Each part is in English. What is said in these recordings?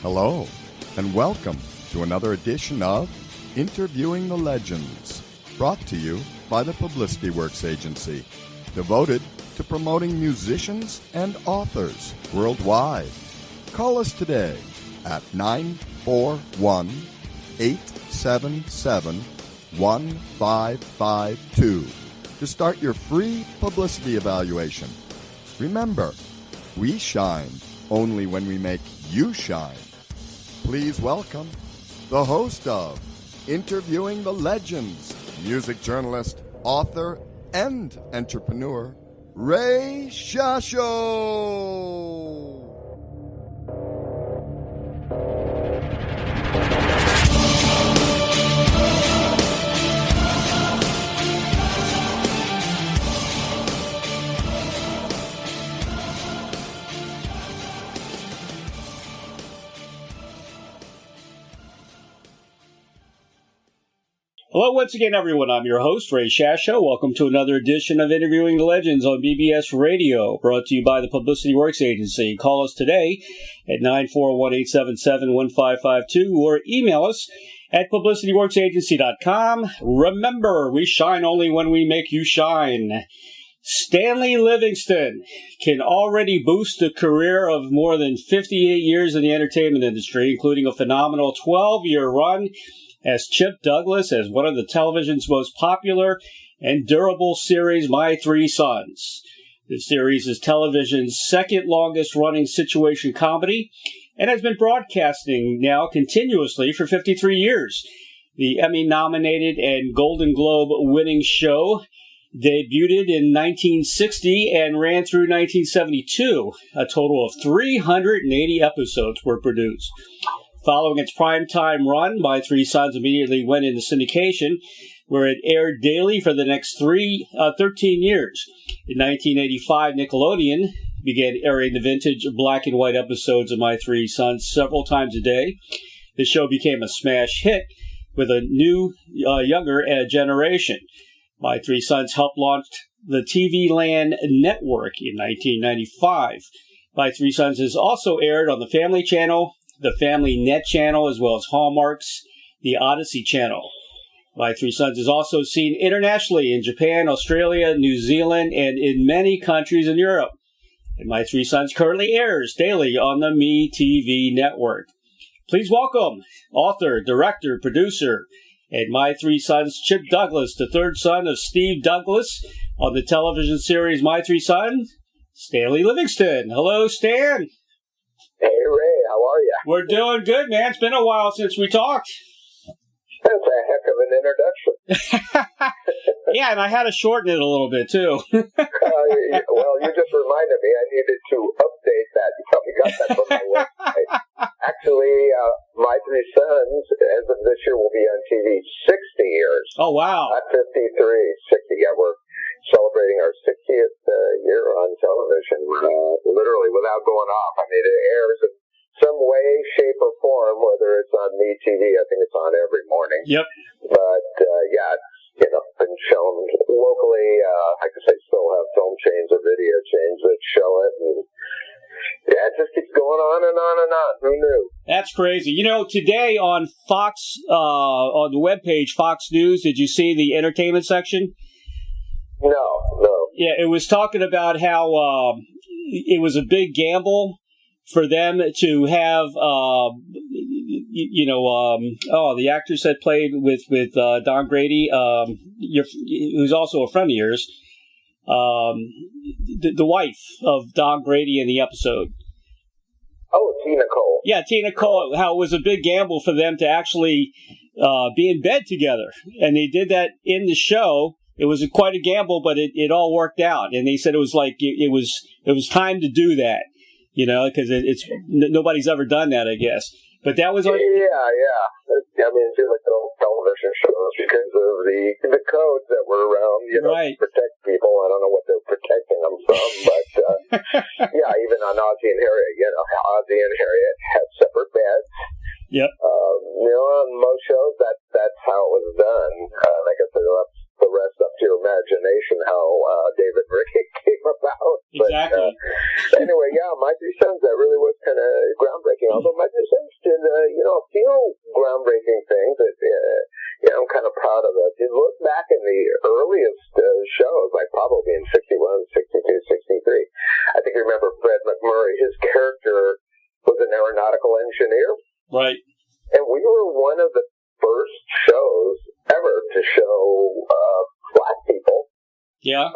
Hello, and welcome to another edition of Interviewing the Legends, brought to you by the Publicity Works Agency, devoted to promoting musicians and authors worldwide. Call us today at 941-877-1552 to start your free publicity evaluation. Remember, we shine only when we make you shine. Please welcome the host of Interviewing the Legends, music journalist, author, and entrepreneur, Ray Shasho. Hello once again, everyone. I'm your host, Ray Shasho. Welcome to another edition of Interviewing the Legends on BBS Radio, brought to you by the Publicity Works Agency. Call us today at 941-877-1552 or email us at publicityworksagency.com. Remember, we shine only when we make you shine. Stanley Livingston can already boast a career of more than 58 years in the entertainment industry, including a phenomenal 12-year run as Chip Douglas as one of the television's most popular and durable series, My Three Sons. This series is television's second longest running situation comedy and has been broadcasting now continuously for 53 years. The Emmy-nominated and Golden Globe-winning show debuted in 1960 and ran through 1972. A total of 380 episodes were produced. Following its primetime run, My Three Sons immediately went into syndication, where it aired daily for the next 13 years. In 1985, Nickelodeon began airing the vintage black and white episodes of My Three Sons several times a day. The show became a smash hit with a new, younger generation. My Three Sons helped launch the TV Land Network in 1995. My Three Sons is also aired on the Family Channel, the Family Net Channel, as well as HALLMARK'S, the ODYSSEY Channel. My Three Sons is also seen internationally in Japan, Australia, New Zealand, and in many countries in Europe. And My Three Sons currently airs daily on the Me TV network. Please welcome author, director, producer, and My Three Sons, Chip Douglas, the third son of Steve Douglas, on the television series My Three Sons, Stanley Livingston. Hello, Stan. Hey, Ray, how are you? We're doing good, man. It's been a while since we talked. That's a heck of an introduction. Yeah, and I had to shorten it a little bit, too. Well, you just reminded me I needed to update that. You probably got that from my website. Actually, My Three Sons, as of this year, will be on TV 60 years. Oh, wow. Not 53, 60. Yeah, we're celebrating our 60th year on television, literally without going off. I mean, it airs in some way, shape, or form, whether it's on Me TV. I think it's on every morning. Yep. But, yeah, it's, been shown locally. I guess I still have film chains or video chains that show it. And, yeah, it just keeps going on and on and on. Who knew? That's crazy. You know, today on Fox, on the webpage, Fox News, did you see the entertainment section? No. Yeah, it was talking about how it was a big gamble for them to have, the actress that played with Don Grady, who's also a friend of yours, the wife of Don Grady in the episode. Oh, Tina Cole. Yeah, Tina Cole. How it was a big gamble for them to actually be in bed together, and they did that in the show. It was quite a gamble, but it all worked out. And they said it was like it was time to do that, because it's nobody's ever done that, I guess. But that was yeah. I mean, it's like the old television shows because of the codes that were around, right, to protect people. I don't know what they're protecting them from, but yeah, even on Ozzie and Harriet, Ozzie and Harriet had separate beds. Yep. On most shows, that's how it was done. Like I said, that's the rest up to your imagination how David Rickey came about. Exactly. But, anyway, yeah, My Three Sons, it really was kind of groundbreaking. Although Microsoft did, a few groundbreaking things that, I'm kind of proud of. If you look back in the earliest shows, like probably in 61, 62, 63, I think you remember Fred McMurray. His character was an aeronautical engineer. Right. And we were one of the first shows ever to show black people. Yeah.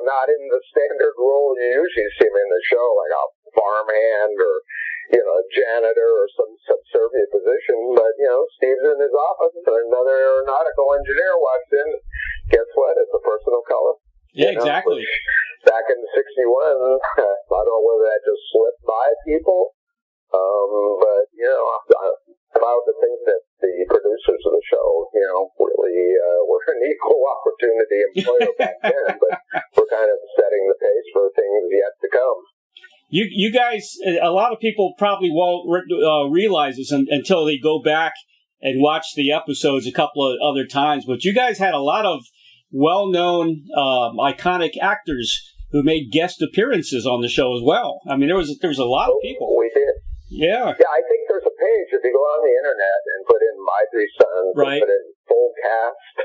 Not in the standard role you usually see them in the show, like a farmhand or, a janitor or some subservient position. But, Steve's in his office and another aeronautical engineer walks in. Guess what? It's a person of color. Yeah, exactly. Back in 61, I don't know whether that just slipped by people. But, I'm proud to think that the producers of the show, really were an equal opportunity employer back then, but we're kind of setting the pace for things yet to come. You guys, a lot of people probably won't realize this until they go back and watch the episodes a couple of other times, but you guys had a lot of well-known, iconic actors who made guest appearances on the show as well. I mean, there was a lot of people. We did. Yeah. Yeah, I think there's a page, if you go on the internet and put in My Three Sons, right, and put in full cast,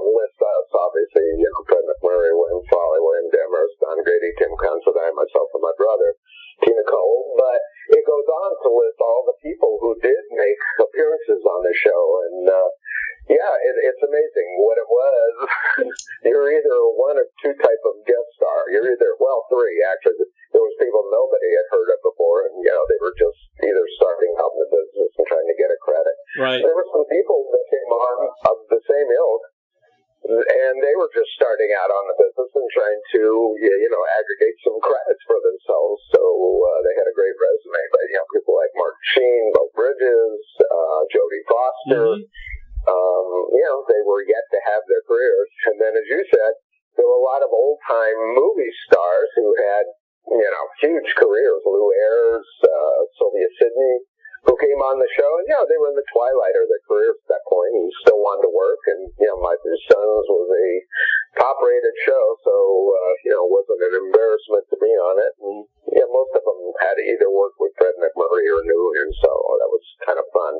list us, obviously, Fred McMurray, William Frawley, William Demers, Don Grady, Tim Considine, myself, and my brother, Tina Cole, but it goes on to list all the people who did make appearances on the show, and it's amazing what it was. You're either one or two type of guest star. You're either, three, actually. There was people nobody had heard of before, and, they were just either starting out in the business and trying to get a credit. Right. There were some people that came on of the same ilk, and they were just starting out on the business and trying to, aggregate some credits for themselves. So they had a great resume. But, people like Mark Sheen, Bo Bridges, Jodie Foster, they were yet to have their careers. And then, as you said, there were a lot of old-time movie stars who had, huge careers. Lou Ayres, Sylvia Sidney, who came on the show. And, they were in the twilight of their careers at that point and still wanted to work. And, My Three Sons was a top-rated show, so, it wasn't an embarrassment to be on it. And, most of them had either worked with Fred McMurray or knew him, so that was kind of fun.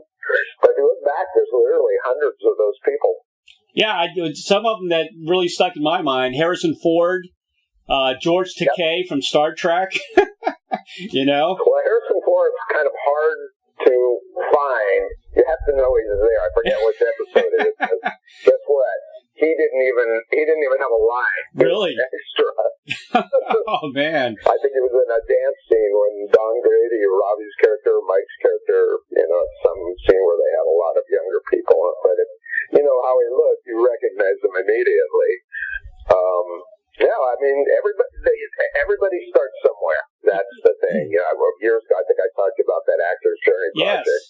But if you look back, there's literally hundreds of those people. Yeah, some of them that really stuck in my mind. Harrison Ford, George Takei from Star Trek. Well, Harrison Ford's kind of hard to find. You have to know he's there. I forget which episode it is. Guess what? He didn't even have a line. Really? Extra. Oh, man. I think it was in a dance scene when Don Grady, or Robbie's character, Mike's character, some scene where they have a lot of younger people. But if you know how he looked, you recognize him immediately. Everybody starts somewhere. That's the thing. Years ago, I think I talked about that Actor's Journey project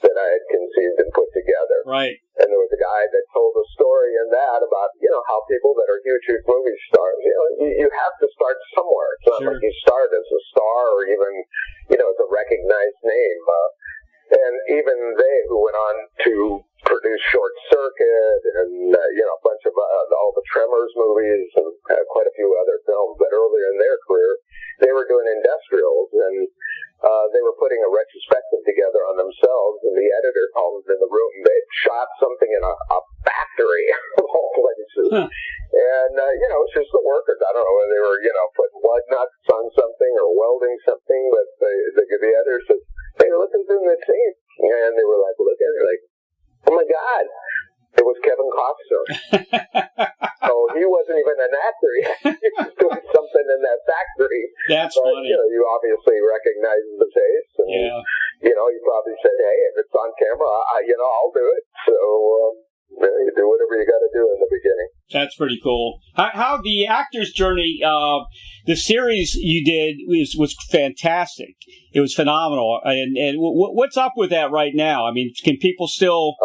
that I had conceived and put together. Right. And there was a guy that told a story in that about, how people that are huge movie stars, you have to start somewhere. It's not like you start as a star or even, as a recognized name. And even they who went on to produce Short Circuit and, a bunch of all the Tremors movies and quite a few other films, but earlier in their career, they were doing industrials and they were putting a retrospective together on themselves, and the editor called them in the room. They shot something in a factory of all places. Huh. And, it's just the workers. I don't know whether they were, putting lug nuts on something or welding something, but the editor says, hey, listen to the scene. And they were like, looking, they're like, oh my God, it was Kevin Costner. So he wasn't even an actor yet. He was doing something in that factory. That's but, funny. You obviously recognize the face. And, you probably said, hey, if it's on camera, I'll do it. So, you do whatever you got to do in the beginning. That's pretty cool. How the Actor's Journey, the series you did was fantastic. It was phenomenal. And what's up with that right now? I mean, can people still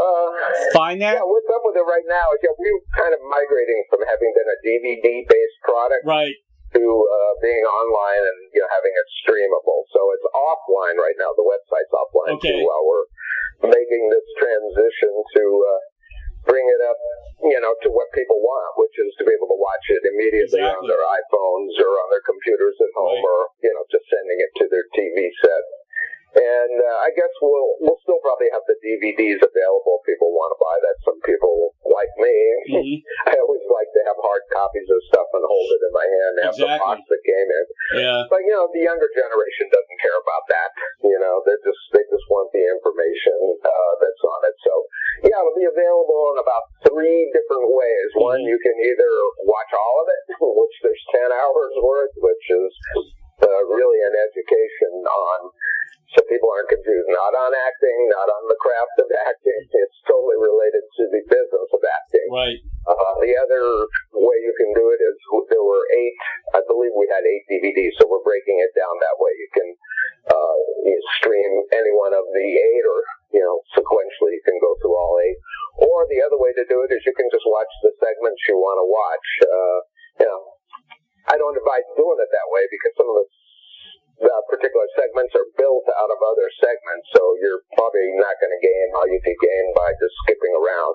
find that? Yeah, what's up with it right now is we're kind of migrating from having been a DVD-based product, right, to being online and having it streamable. So it's offline right now. The website's offline too, while we're making this transition to bring it up, to what people want, which is to be able to watch it immediately on their iPhones or on their computers at home, or just sending it to their TV set. And I guess we'll still probably have the DVDs available if people want to buy that. Some people, like me, I always like to have hard copies of stuff and hold it in my hand and have the box that came in. Yeah. But, the younger generation doesn't care about that. They just want the information that's on it. So, yeah, it'll be available in about 3 different ways. One, you can either watch all of it, which there's 10 hours worth, which is really an education on, so people aren't confused, not on acting, not on the craft of acting. It's totally related to the business of acting. Right. The other way you can do it is there were 8, I believe we had 8 DVDs, so we're breaking it down that way. You can stream any one of the 8, or, sequentially you can go through all 8. Or the other way to do it is you can just watch the segments you want to watch. I don't advise doing it that way because some of the particular segments are built out of other segments, so you're probably not going to gain all you could gain by just skipping around,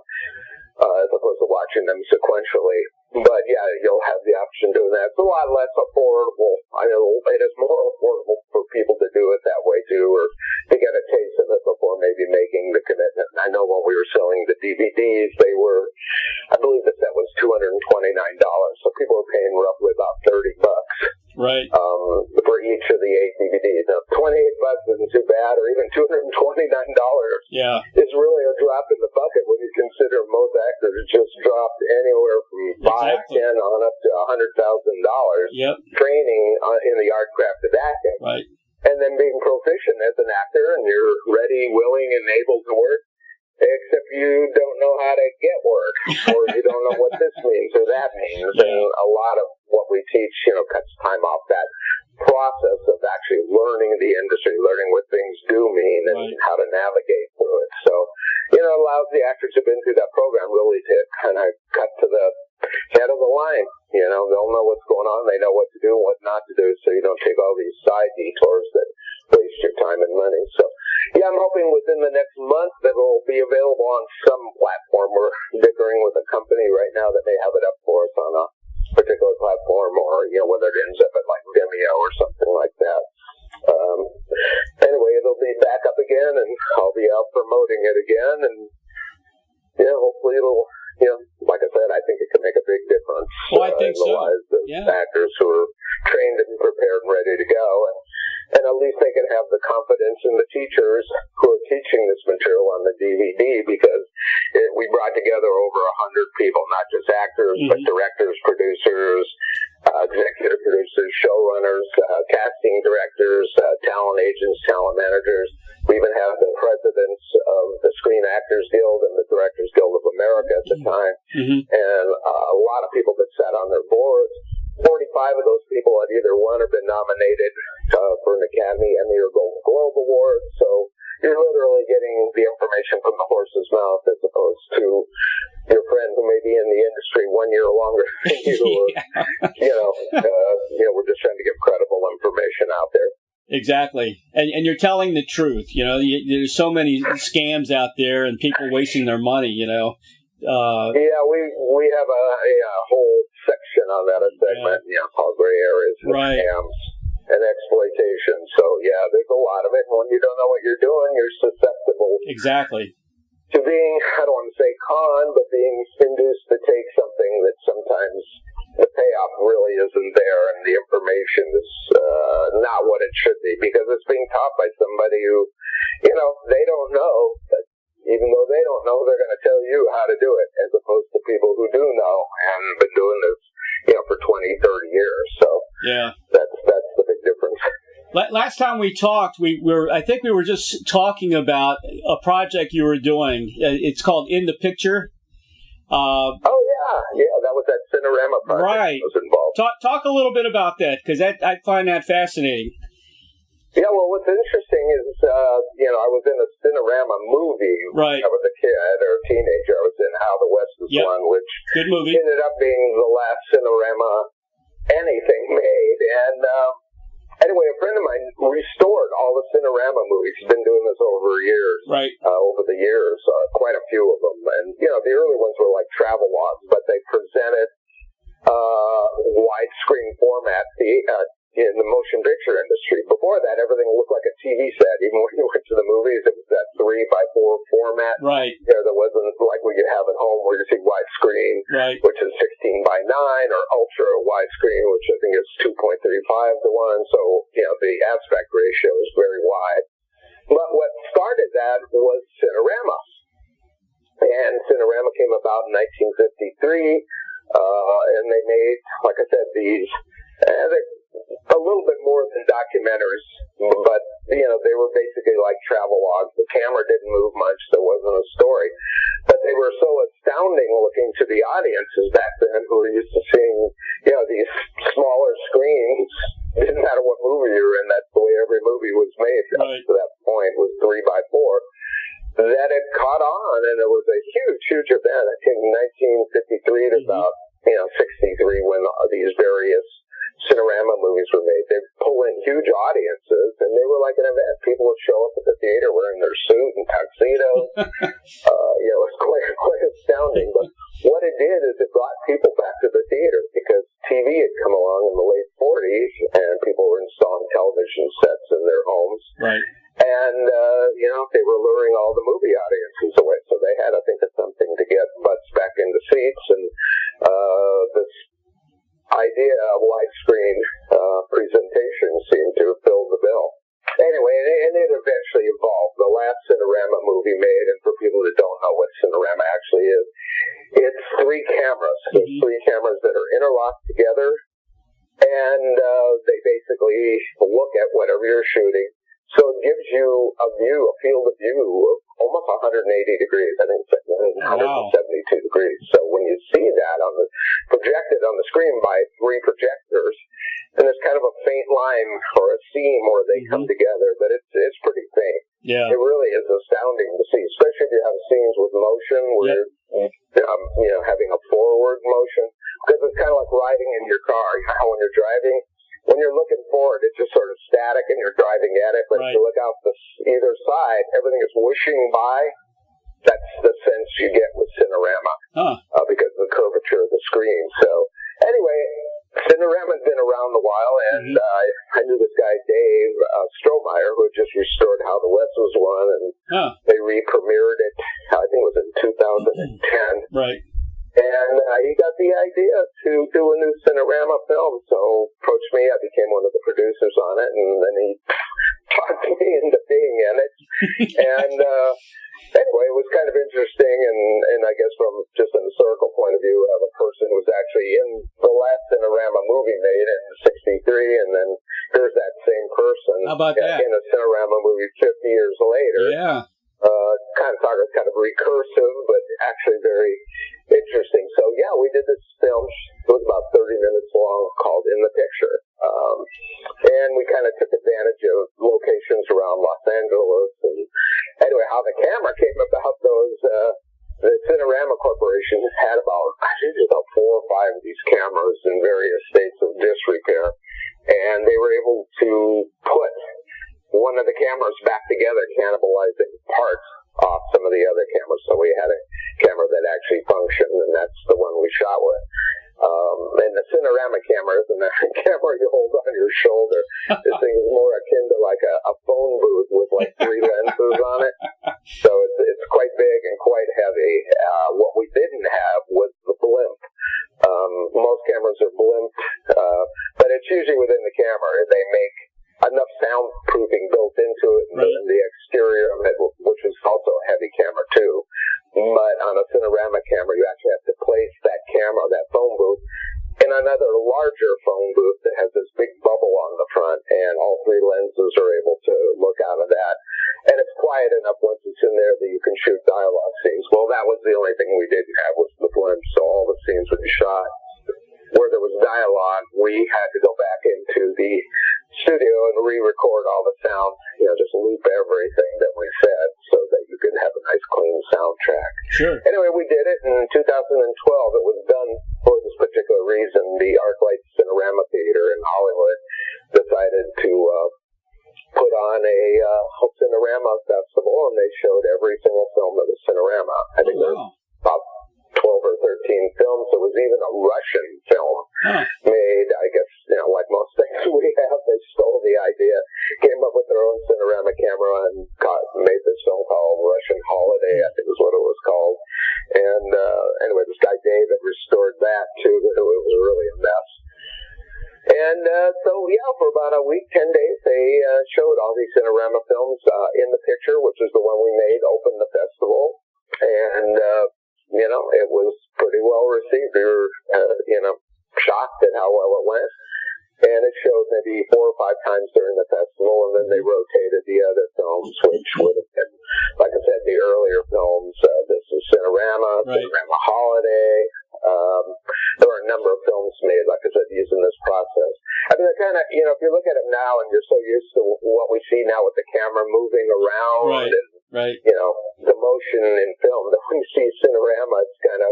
as opposed to watching them sequentially. But yeah, you'll have the option doing that. It's a lot less affordable. I know it is more affordable for people to do it that way too, or to get a taste of it before maybe making the commitment. I know when we were selling the DVDs, they were, I believe the set was $229, so people were paying roughly about $30. Right. For each of the 8 DVDs. Now, $28 isn't too bad, or even $229 is really a drop in the bucket when you consider most actors just dropped anywhere from $5,000, $10,000 on up to $100,000 training in the art craft of acting. Right. And then being proficient as an actor, and you're ready, willing, and able to work, except you don't know how to get work, or you don't know what this means or that means. And a lot of what we teach, cuts time off that process of actually learning the industry, learning what things do mean, and how to navigate through it. So, it allows the actors who've been through that program really to kind of cut to the head of the line. They'll know what's going on, they know what to do and what not to do, so you don't take all these side detours that waste your time and money. So, yeah, I'm hoping within the next month that it'll be available on some platform. We're bickering with a company right now that may have it up for us on a particular platform, or, whether it ends up at like Vimeo or something like that. Anyway, it'll be back up again, and I'll be out promoting it again, and hopefully it'll, like I said, I think it can make a big difference in the lives of actors who are trained and prepared and ready to go, and at least they can have the confidence in the teachers who are teaching this material on the DVD, because we brought together over 100 people, not just actors, but directors, producers, executive producers, showrunners, casting directors, talent agents, talent managers. We even have the presidents of the Screen Actors Guild and the Directors Guild of America at the time, and a lot of people that sat on their boards. 45 of those people had either won or been nominated for an Academy, Emmy, or Golden Globe Award. So you're literally getting the information from the horse's mouth, as opposed to your friend who may be in the industry 1 year longer than you. We're just trying to give credible information out there. Exactly. And you're telling the truth. There's so many scams out there and people wasting their money, we have a whole section on that, a segment, called Gray Areas and Scams and Exploitation. So, there's a lot of it. When you don't know what you're doing, you're susceptible to being, I don't want to say con, but being induced to take something that sometimes the payoff really isn't there, and the information is not what it should be, because it's being taught by somebody who, they don't know, but even though they don't know, they're going to tell you how to do it, as opposed to people who do know and been doing this, for 20, 30 years. So that's the big difference. Last time we talked, I think we were just talking about a project you were doing. It's called In the Picture. That was that Cinerama project that was involved. Talk a little bit about that, because I find that fascinating. Yeah, well, what's interesting is, I was in a Cinerama movie. Right. I was a kid or a teenager. I was in How the West Is Won, which good movie. Ended up being the last Cinerama anything made. And Anyway, a friend of mine restored all the Cinerama movies. He's been doing this over years. Right. Over the years, quite a few of them. And, the early ones were like travel logs, but they presented widescreen format in the motion picture industry. Before that, everything looked like a TV set. Even when you went to the movies, it was that 3x4 format. Right. There wasn't like what you have at home where you see widescreen, right, which is 16:9, or ultra widescreen, which I think is 2.35 to 1. So, the aspect ratio is very wide. But what started that was Cinerama. And Cinerama came about in 1953, and they made, like I said, these a little bit more than documentaries, but they were basically like travel logs. The camera didn't move much; there wasn't a story, but they were so astounding looking to the audiences back then who were used to seeing these smaller screens. It didn't matter what movie you were in; that's the way every movie was made. Right. Up to that point was 3x4. That it caught on, and it was a huge event. I think 1953 to about 63 when these various Cinerama movies were made. They pull in huge audiences, and they were like an event. People would show up at the theater wearing their suit and tuxedo. It was quite astounding. But what it did is it brought people back to the theater because TV had come along in the late 40s, and people were installing television sets in their homes. Right. And, they were luring all the movie audiences away. So they had, I think, something to get butts back into seats. And this idea of widescreen presentation seemed to fill the bill. Anyway, and it eventually evolved. The last Cinerama movie made, and for people that don't know what Cinerama actually is, it's 3 cameras. There's 3 cameras that are interlocked together, and they basically look at whatever you're shooting. So it gives you a field of view of almost 180 degrees. I think it's like 172 degrees. So when you see that projected on the screen by 3 projectors, and there's kind of a faint line or a seam where they come together, but it's pretty faint. Yeah. It really is astounding to see, especially if you have scenes with motion where you're having a forward motion, because it's kind of like riding in your car. How when you're driving, when you're looking forward, it's just sort of static and you're driving at it. But if you look out either side, everything is whooshing by. That's the sense you get with Cinerama because of the curvature of the screen. So anyway, Cinerama's been around a while, and I knew this guy, Dave Strohmeyer, who had just restored How the West Was Won, and they re-premiered it, I think it was in 2010. Right. And he got the idea to do a new Cinerama film, so approached me. I became one of the producers on it, and then he talked me into being in it. And anyway, it was kind of interesting, and I guess from just an historical point of view, of a person who was actually in the last Cinerama movie made in '63, and then here's that same person in a Cinerama movie 50 years later. Yeah. Kind of recursive, but actually very interesting. So yeah, we did this film. It was about 30 minutes long, called In the Picture, and we kind of took advantage of locations around Los Angeles. And anyway, how the camera came about, the Cinerama Corporation had about 4 or 5 of these cameras in various states of disrepair, and they were able to put one of the cameras back together, cannibalizing parts off some of the other cameras. So we had a camera that actually functioned, and that's the one we shot with. And the Cinerama camera isn't a camera you hold on your shoulder. This thing is more akin to like a phone booth with like 3 lenses on it. So it's quite big and quite heavy. What we didn't have was the blimp. Most cameras are blimped, but it's usually within the camera. They make enough soundproofing built into it, and the exterior of it, which is also a heavy camera too. But on a Cinerama camera, you actually have to place that camera, that phone booth, in another larger phone booth that has this big bubble on the front, and all 3 lenses are able to look out of that. And it's quiet enough once it's in there that you can shoot dialogue scenes. Well, that was the only thing we didn't have was the blimp, so all the scenes would be shot where there was dialogue. We had to go back into the studio and re-record all the sound, just loop everything that we said so that you could have a nice clean soundtrack. Sure. Anyway, we did it in 2012. It was done for this particular reason. The ArcLight Cinerama Theater in Hollywood decided to Cinerama festival, and they showed every single film that was Cinerama. I think there were about 12 or 13 films. There was even a Russian film made, I guess, like most things we have, they stole the idea, came up with their own Cinerama camera, and made this film called Russian Holiday, I think is what it was called. And anyway, this guy David restored that too, but it was really a mess. And for about a week, 10 days, they showed all these Cinerama films in the picture, which is the one we made, opened the festival. And, it was pretty well received. We were, shocked at how well it went. And it showed maybe 4 or 5 times during the festival, and then they rotated the other films, which would have been, like I said, the earlier films. This is Cinerama, right. Cinerama Holiday. There were a number of films made, like I said, using this process. I mean, they're kind of, if you look at it now and you're so used to what we see now with the camera moving around and, the motion in film, that when you see Cinerama, it's kind of,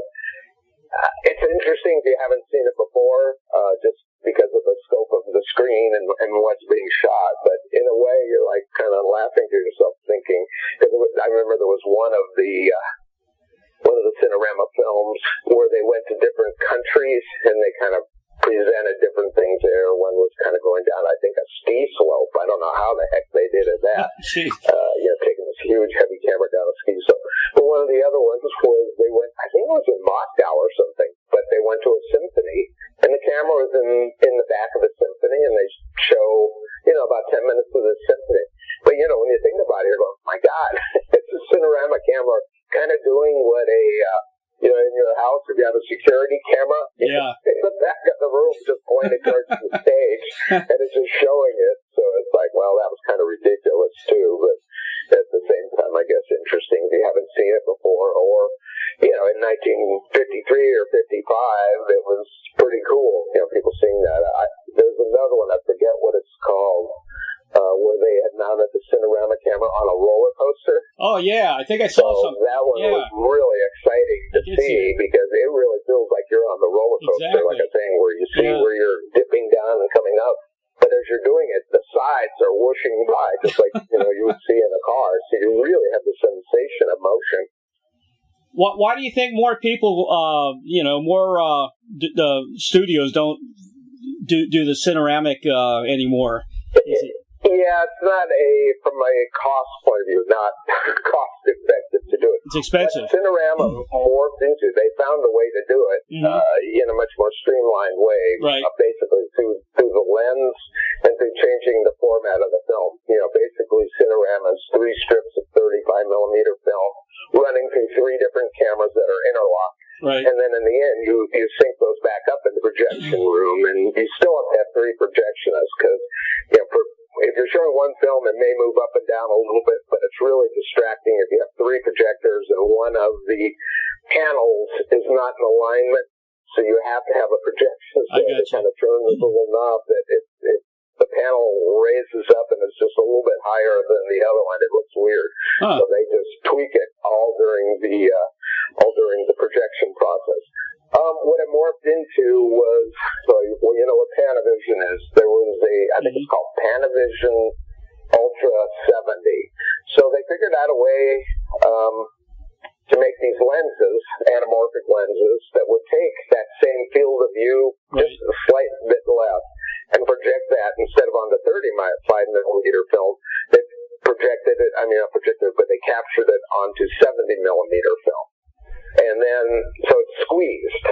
it's interesting if you haven't seen it before, just because of the scope of the screen and what's being shot. But in a way, you're like kind of laughing to yourself, thinking, because I remember there was one of the Cinerama films where they went to different countries and they kind of presented different things there. One was kind of going down, I think, a ski slope. I don't know how the heck they did that. Taking this huge heavy camera down a ski slope. But one of the other ones was they went, I think it was in Moscow or something, but they went to a symphony and the camera was in the back of the symphony, and they show, about 10 minutes of the symphony. But, when you think about it, you're going, my God, it's a Cinerama camera kind of doing what in your house, if you have a security camera, in the back of the room just pointed towards the stage, and it's just showing it. So it's like, well, that was kind of ridiculous too, but at the same time, I guess interesting if you haven't seen it before. Or, in 1953 or 55, it was pretty cool, people seeing that. There's another one, I forget what it's called, where they had mounted the Cinerama camera on a roller coaster. Oh, yeah, I think I saw something. That one was really exciting to see because it really feels like you're on the roller coaster, like a thing where you see where you're dipping down and coming up. But as you're doing it, the sides are whooshing by, just like you would see in a car. So you really have the sensation of motion. Why do you think more people, the studios don't do the Cineramic anymore? Yeah, it's not from a cost point of view, not cost effective to do it. It's expensive. But Cinerama morphed into, they found a way to do it in a much more streamlined way, basically through the lens and through changing the format of the film. Basically Cinerama's 3 strips of 35 millimeter film running through 3 different cameras that are interlocked. Right. And then in the end, you sync those back up in the projection room, and you still have to have 3 projectionists because, if you're showing one film, it may move up and down a little bit, but it's really distracting if you have 3 projectors and one of the panels is not in alignment. So you have to have a projectionist to kind of turn this little knob that if the panel raises up and it's just a little bit higher than the other one, it looks weird. So they just tweak it all during the projection process. What it morphed into was, you know what Panavision is. There was I think it's called Panavision Ultra 70. So they figured out a way to make these lenses, anamorphic lenses, that would take that same field of view just a slight bit left and project that instead of on the 35 millimeter film. They projected it, but they captured it onto 70 millimeter film. And then, so it's squeezed.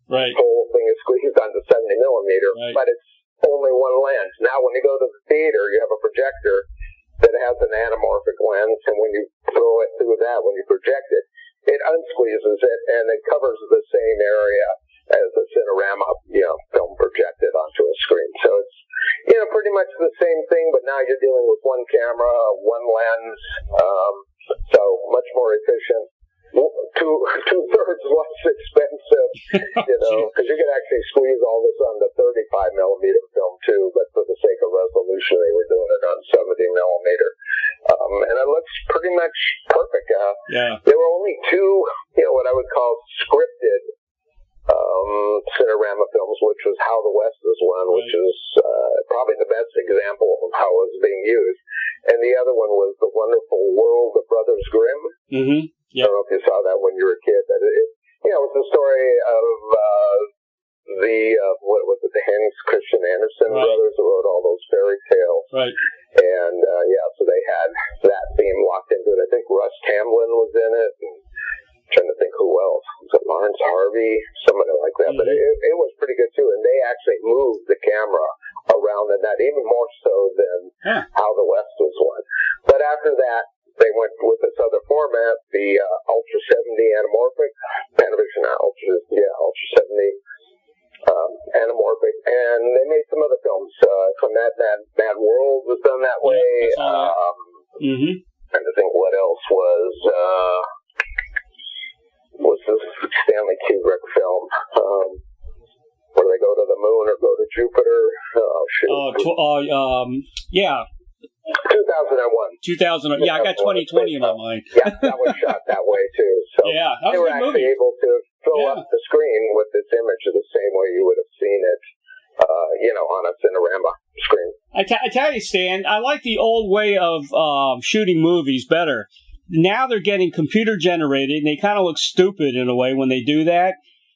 Right. The whole thing is squeezed onto 70 millimeter, but it's only one lens. Now, when you go to the theater, you have a projector that has an anamorphic lens, and when you throw it through that, when you project it, it unsqueezes it, and it covers the same area as the Cinerama, film projected onto a screen. So it's, pretty much the same thing, but now you're dealing with one camera, one lens, so much more efficient. Two-thirds less expensive, because you can actually squeeze all this on the 35 millimeter film too, but for the sake of resolution, they were doing it on 70 millimeter. And it looks pretty much perfect. There were only 2, what I would call scripted Cinerama films, which was How the West is one, which is probably the best example of how it was being used. And the other one was The Wonderful World of Brothers Grimm. Mm-hmm. Yep. I don't know if you saw that when you were a kid. But it's the story of what was it, the Hans Christian Andersen brothers who wrote all those fairy tales. Right. And, so they had that theme locked into it. I think Russ Tamblyn was in it. And I'm trying to think who else. Was it Lawrence Harvey? Somebody like that. Mm-hmm. But it was pretty good, too. And they actually moved the camera around the net, even more so than How the West was one. But after that, they went with this other format, the Ultra 70 anamorphic, Panavision Ultra 70 anamorphic, and they made some other films. So Mad World was done that way. Trying to think what else was this Stanley Kubrick film. Where they go to the moon or go to Jupiter. Oh, shoot. Yeah. 2001. Yeah, I got 2020 in my mind. Yeah, that was shot that way too. So yeah, that was they were a good actually movie. able to fill up the screen with this image the same way you would have seen it, on a Cinerama screen. I tell you, Stan, I like the old way of shooting movies better. Now they're getting computer generated, and they kind of look stupid in a way when they do that.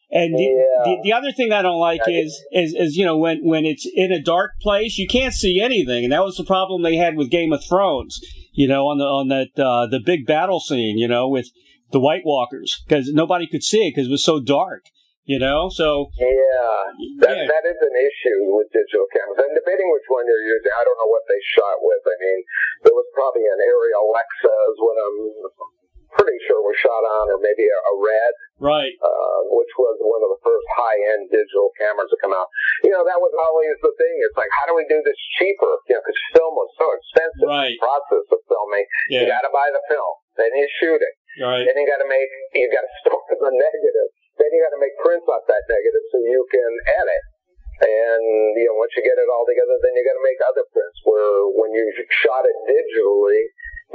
And the other thing I don't like is when it's in a dark place, you can't see anything, and that was the problem they had with Game of Thrones. On the big battle scene, with the White Walkers, because nobody could see it because it was so dark. So that is an issue with digital cameras. And debating which one you're using, I don't know what they shot with. I mean, there was probably an Arri Alexa is what I'm pretty sure was shot on, or maybe a Red, right? Which was one of the first high-end digital cameras to come out. That was always the thing. It's like, how do we do this cheaper? Because film was so expensive. Right. The process of filming, you got to buy the film, then you shoot it, right. Then you got to store the negative, then you got to make prints off that negative so you can edit. And, once you get it all together, then you got to make other prints where when you shot it digitally,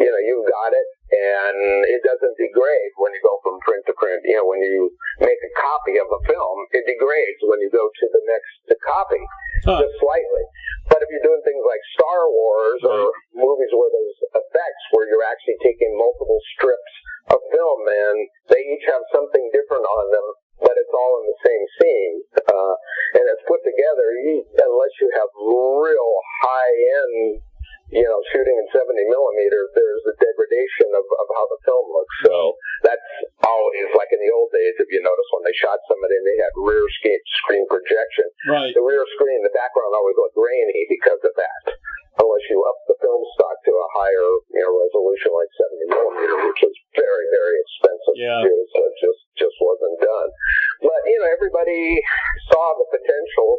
you've got it, and it doesn't degrade when you go from print to print. When you make a copy of a film, it degrades when you go to the next copy, just slightly. But if you're doing things like Star Wars or movies where there's effects, where you're actually taking multiple strips of film, and they each have something different on them, but it's all in the same scene, and it's put together, unless you have real high-end shooting in 70 millimeter, there's a degradation of how the film looks. So that's always, like in the old days, if you notice when they shot somebody and they had rear screen projection. Right. The rear screen, the background always looked grainy because of that. Unless you up the film stock to a higher resolution like 70 millimeter, which is very, very expensive to do, so it just wasn't done. But, everybody saw the potential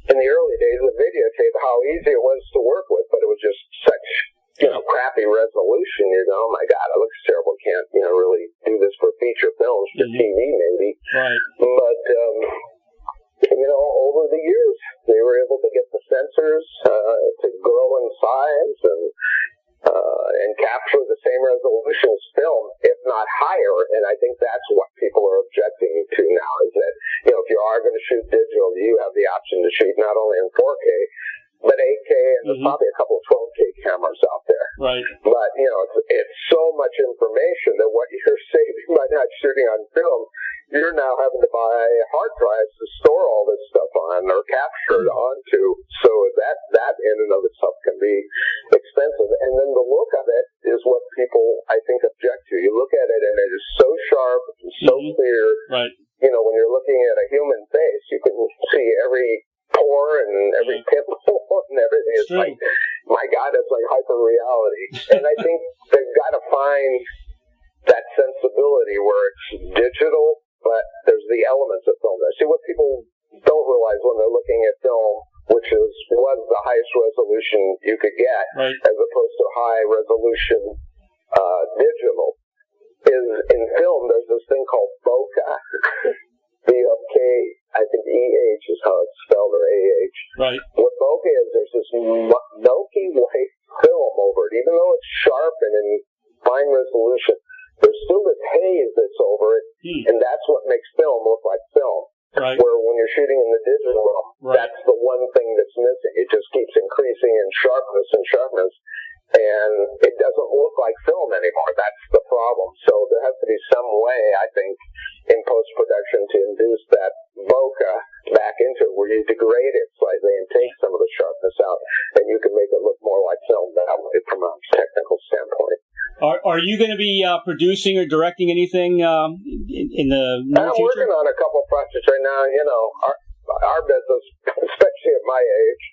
in the early days of videotape, how easy it was to work with, but it was just such, crappy resolution. Oh my God, it looks terrible. Can't, really do this for feature films, for TV maybe. Right. But, over the years, they were able to get the sensors to grow in size and capture the same resolution as film, if not higher. And I think that's what people are objecting to now, is that, if you are going to shoot digital, you have the option to shoot not only in 4K, but 8K, and there's probably a couple of 12K cameras out there. Right. But, it's so much information that what you're saving by not shooting on film, you're now having to buy hard drives to store all this stuff on or capture it onto. So that in and of itself can be expensive. And then the look of it is what people, I think, object to. You look at it and it is so sharp and so clear. Right. When you're looking at a human face, you can see every pore and every pimple and everything. It's like, my God, it's like hyper reality. And I think they've got to find that sensibility where it's digital, but there's the elements of film there. See, what people don't realize when they're looking at film, which was the highest resolution you could get, as opposed to high resolution digital, is in film there's this thing called bokeh. B-O-K, I think E-H is how it's spelled, or A-H. Right. What bokeh is, there's this milky white film over it. Even though it's sharp and in fine resolution, there's still this haze that's over it, and that's what makes film look like film. Right. Where when you're shooting in the digital world, that's the one thing that's missing. It just keeps increasing in sharpness and sharpness, and it doesn't look like film anymore. That's the problem. So there has to be some way, I think, in post-production to induce that bokeh back into it, where you degrade it slightly and take some of the sharpness out, and you can make it look more like film that way from a technical standpoint. Are you going to be producing or directing anything in the near I'm future? working on a couple projects right now. You know, our business, especially at my age,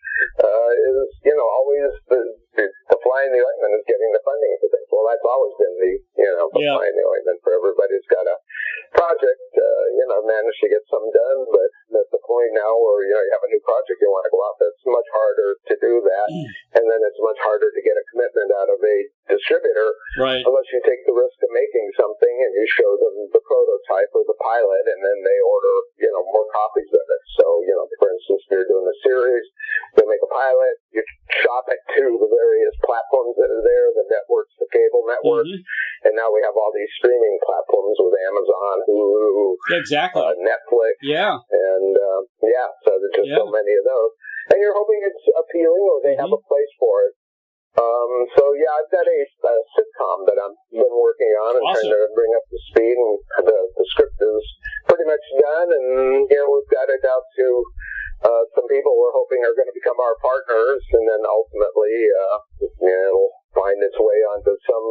is, you know, always the fly in the ointment is getting the funding for things. Well, that's always been the fly in the ointment for everybody who's got a project, managed to get some done, but at the point now where, you know, you have a new project you want to go out, that's much harder to do that, and then it's much harder to get a commitment out of a distributor, unless you take the risk of making something and you show them the prototype or the pilot, and then they order, you know, more copies of it. So, you know, for instance, if you're doing a series, they make a pilot, you shop it to the various platforms that are there, the networks, the cable networks, and now we have all these streaming platforms with Amazon, Hulu, Netflix, and so there's just so many of those, and you're hoping it's appealing or they have a place for it. I've got a sitcom that I've been working on and trying to bring up to speed, and the script is pretty much done, and, you know, we've got it out to some people we're hoping are going to become our partners, and then ultimately, it'll find its way onto some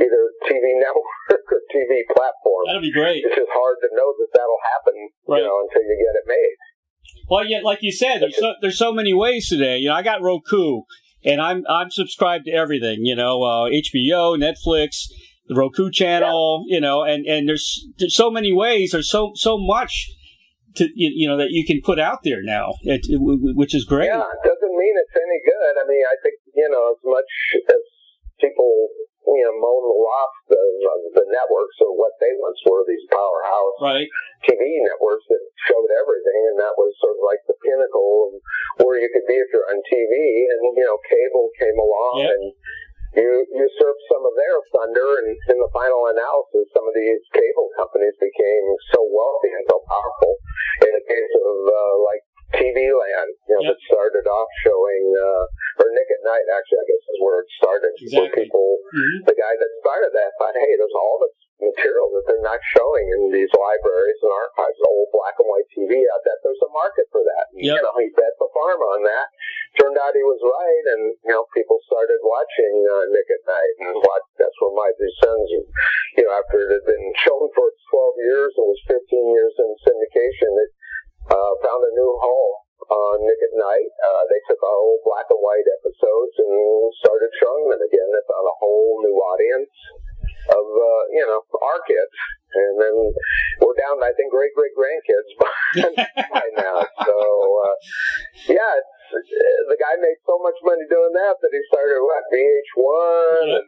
either TV network or TV platform. That'll be great. It's just hard to know that that'll happen, you know, until you get it made. Well, yeah, like you said, there's so many ways today. You know, I got Roku, and I'm subscribed to everything. You know, HBO, Netflix, the Roku channel. You know, and there's so many ways. There's so much to you know that you can put out there now, which is great. Yeah, it doesn't mean it's any good. I mean, I think, you know, as much as people, you know, moan the loft of the networks or what they once were, these powerhouse TV networks that showed everything, and that was sort of like the pinnacle of where you could be if you're on TV. And, you know, cable came along and you usurped some of their thunder, and in the final analysis, some of these cable companies became so wealthy and so powerful. In the case of like TV Land, you know, that started off showing, or Nick at Night, actually, I guess is where it started. Where people, the guy that started that thought, hey, there's all this material that they're not showing in these libraries and archives, old black and white TV, I bet there's a market for that. And, you know, he bet the farm on that. Turned out he was right, and, you know, people started watching Nick at Night, and that's where my two sons, you know, after it had been shown for 12 years and was 15 years in syndication, it found a new home on Nick at Night. They took our old black and white episodes and started showing them again. They found a whole new audience of, you know, our kids. And then we're down to, I think, great-great-grandkids by now. So, the guy made so much money doing that he started, VH1, and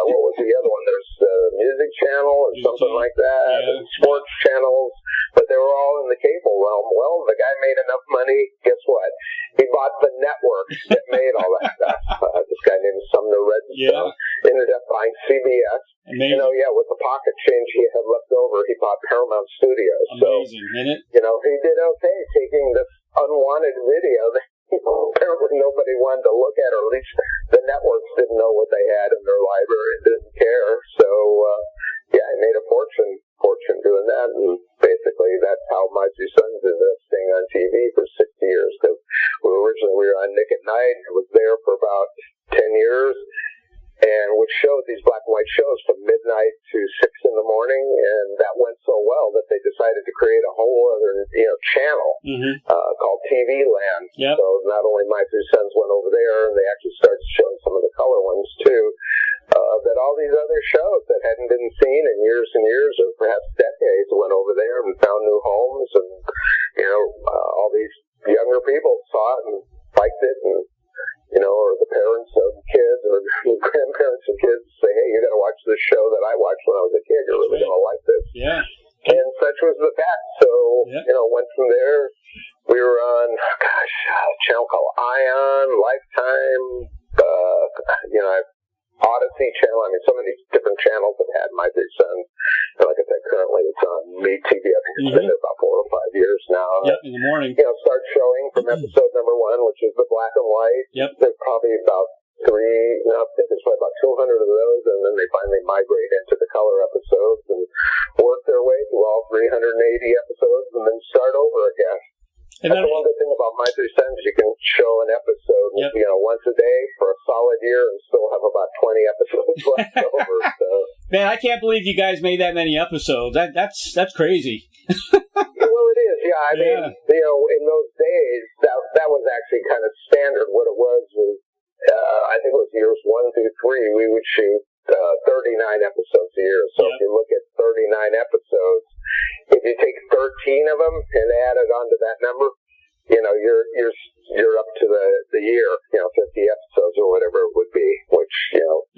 what was the other one? There's Music Channel and something like that, and sports channels, but they were all in the cable realm. Well, the guy made enough money, guess what? He bought the network that made all that stuff. This guy named Sumner Redstone ended up buying CBS. Amazing. You know, with the pocket change he had left over, he bought Paramount Studios. Amazing, isn't it? You know, he did okay taking this unwanted video that apparently nobody wanted to look at, or at least the networks didn't know what they had in their library and didn't care. So, he made a fortune doing that, and basically that's how my two sons ended up staying on TV for 60 years, because originally we were on Nick at Night. It was there for about 10 years, and which showed these black and white shows from midnight to 6 in the morning, and that went so well that they decided to create a whole other, you know, channel called TV Land. So not only my two sons went over there, and they actually started showing some of the color ones too, that all these other shows that hadn't been seen in years and years, or perhaps decades, went over there and found new homes, and, you know, all these younger people saw it and liked it, and, you know, or the parents of kids or grandparents of kids say, hey, you got to watch this show that I watched when I was a kid. You're really going to like this. And such was the fact. So, you know, went from there. We were on, a channel called Ion, Lifetime. You know, I've ODYSSEY Channel. I mean, so many different channels have had My Three Sons. And like I said, currently it's on Me TV. I think it's been there about 4 or 5 years now. Yep, in the morning. Start showing from episode number 1, which is the black and white. Yep. There's probably about I think there's probably about 200 of those, and then they finally migrate into the color episodes and work their way through all 380 episodes and then start over again. And that's the one good thing about My Three Sons. You can show an episode, once a day for a solid year and still have about 20 episodes left over. So. Man, I can't believe you guys made that many episodes. That's crazy. Well, it is, yeah. I mean, in those days, that was actually kind of standard. What it was I think it was years 1 through 3, we would shoot 39 episodes a year. So if you look at 39 episodes, if you take 13 of them and add it onto that number, you're up to the year, 50 episodes or whatever it would be. Which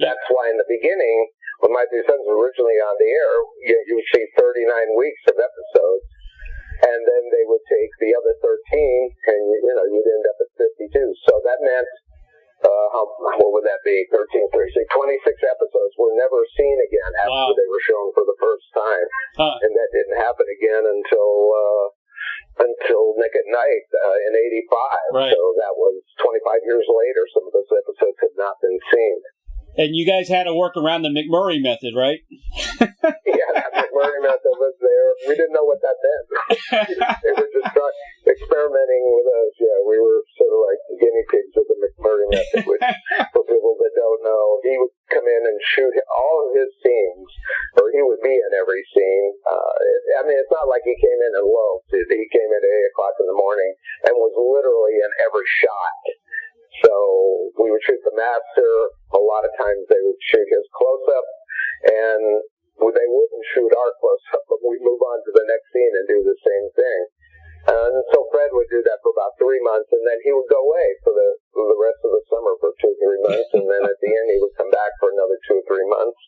that's why in the beginning, when My Three Sons was originally on the air, you would see 39 weeks of episodes, and then they would take the other 13, and you'd end up at 52. So that meant. What would that be? 13, 36, 26 episodes were never seen again after they were shown for the first time. And that didn't happen again until Nick at Night in 85. Right. So that was 25 years later. Some of those episodes had not been seen. And you guys had to work around the McMurray method, right? Yeah, that McMurray method was there. We didn't know what that meant. They were just experimenting with us. Yeah, we were sort of like guinea pigs of the McMurray method, which, for people that don't know, he would come in and shoot all of his scenes, or he would be in every scene. It's not like he came in and loafed. He came in at 8 o'clock in the morning and was literally in every shot. So we would shoot the master. A lot of times they would shoot his close-up, and they wouldn't shoot our close-up, but we'd move on to the next scene and do the same thing. And so Fred would do that for about 3 months, and then he would go away for the rest of the summer for 2 or 3 months, and then at the end he would come back for another 2 or 3 months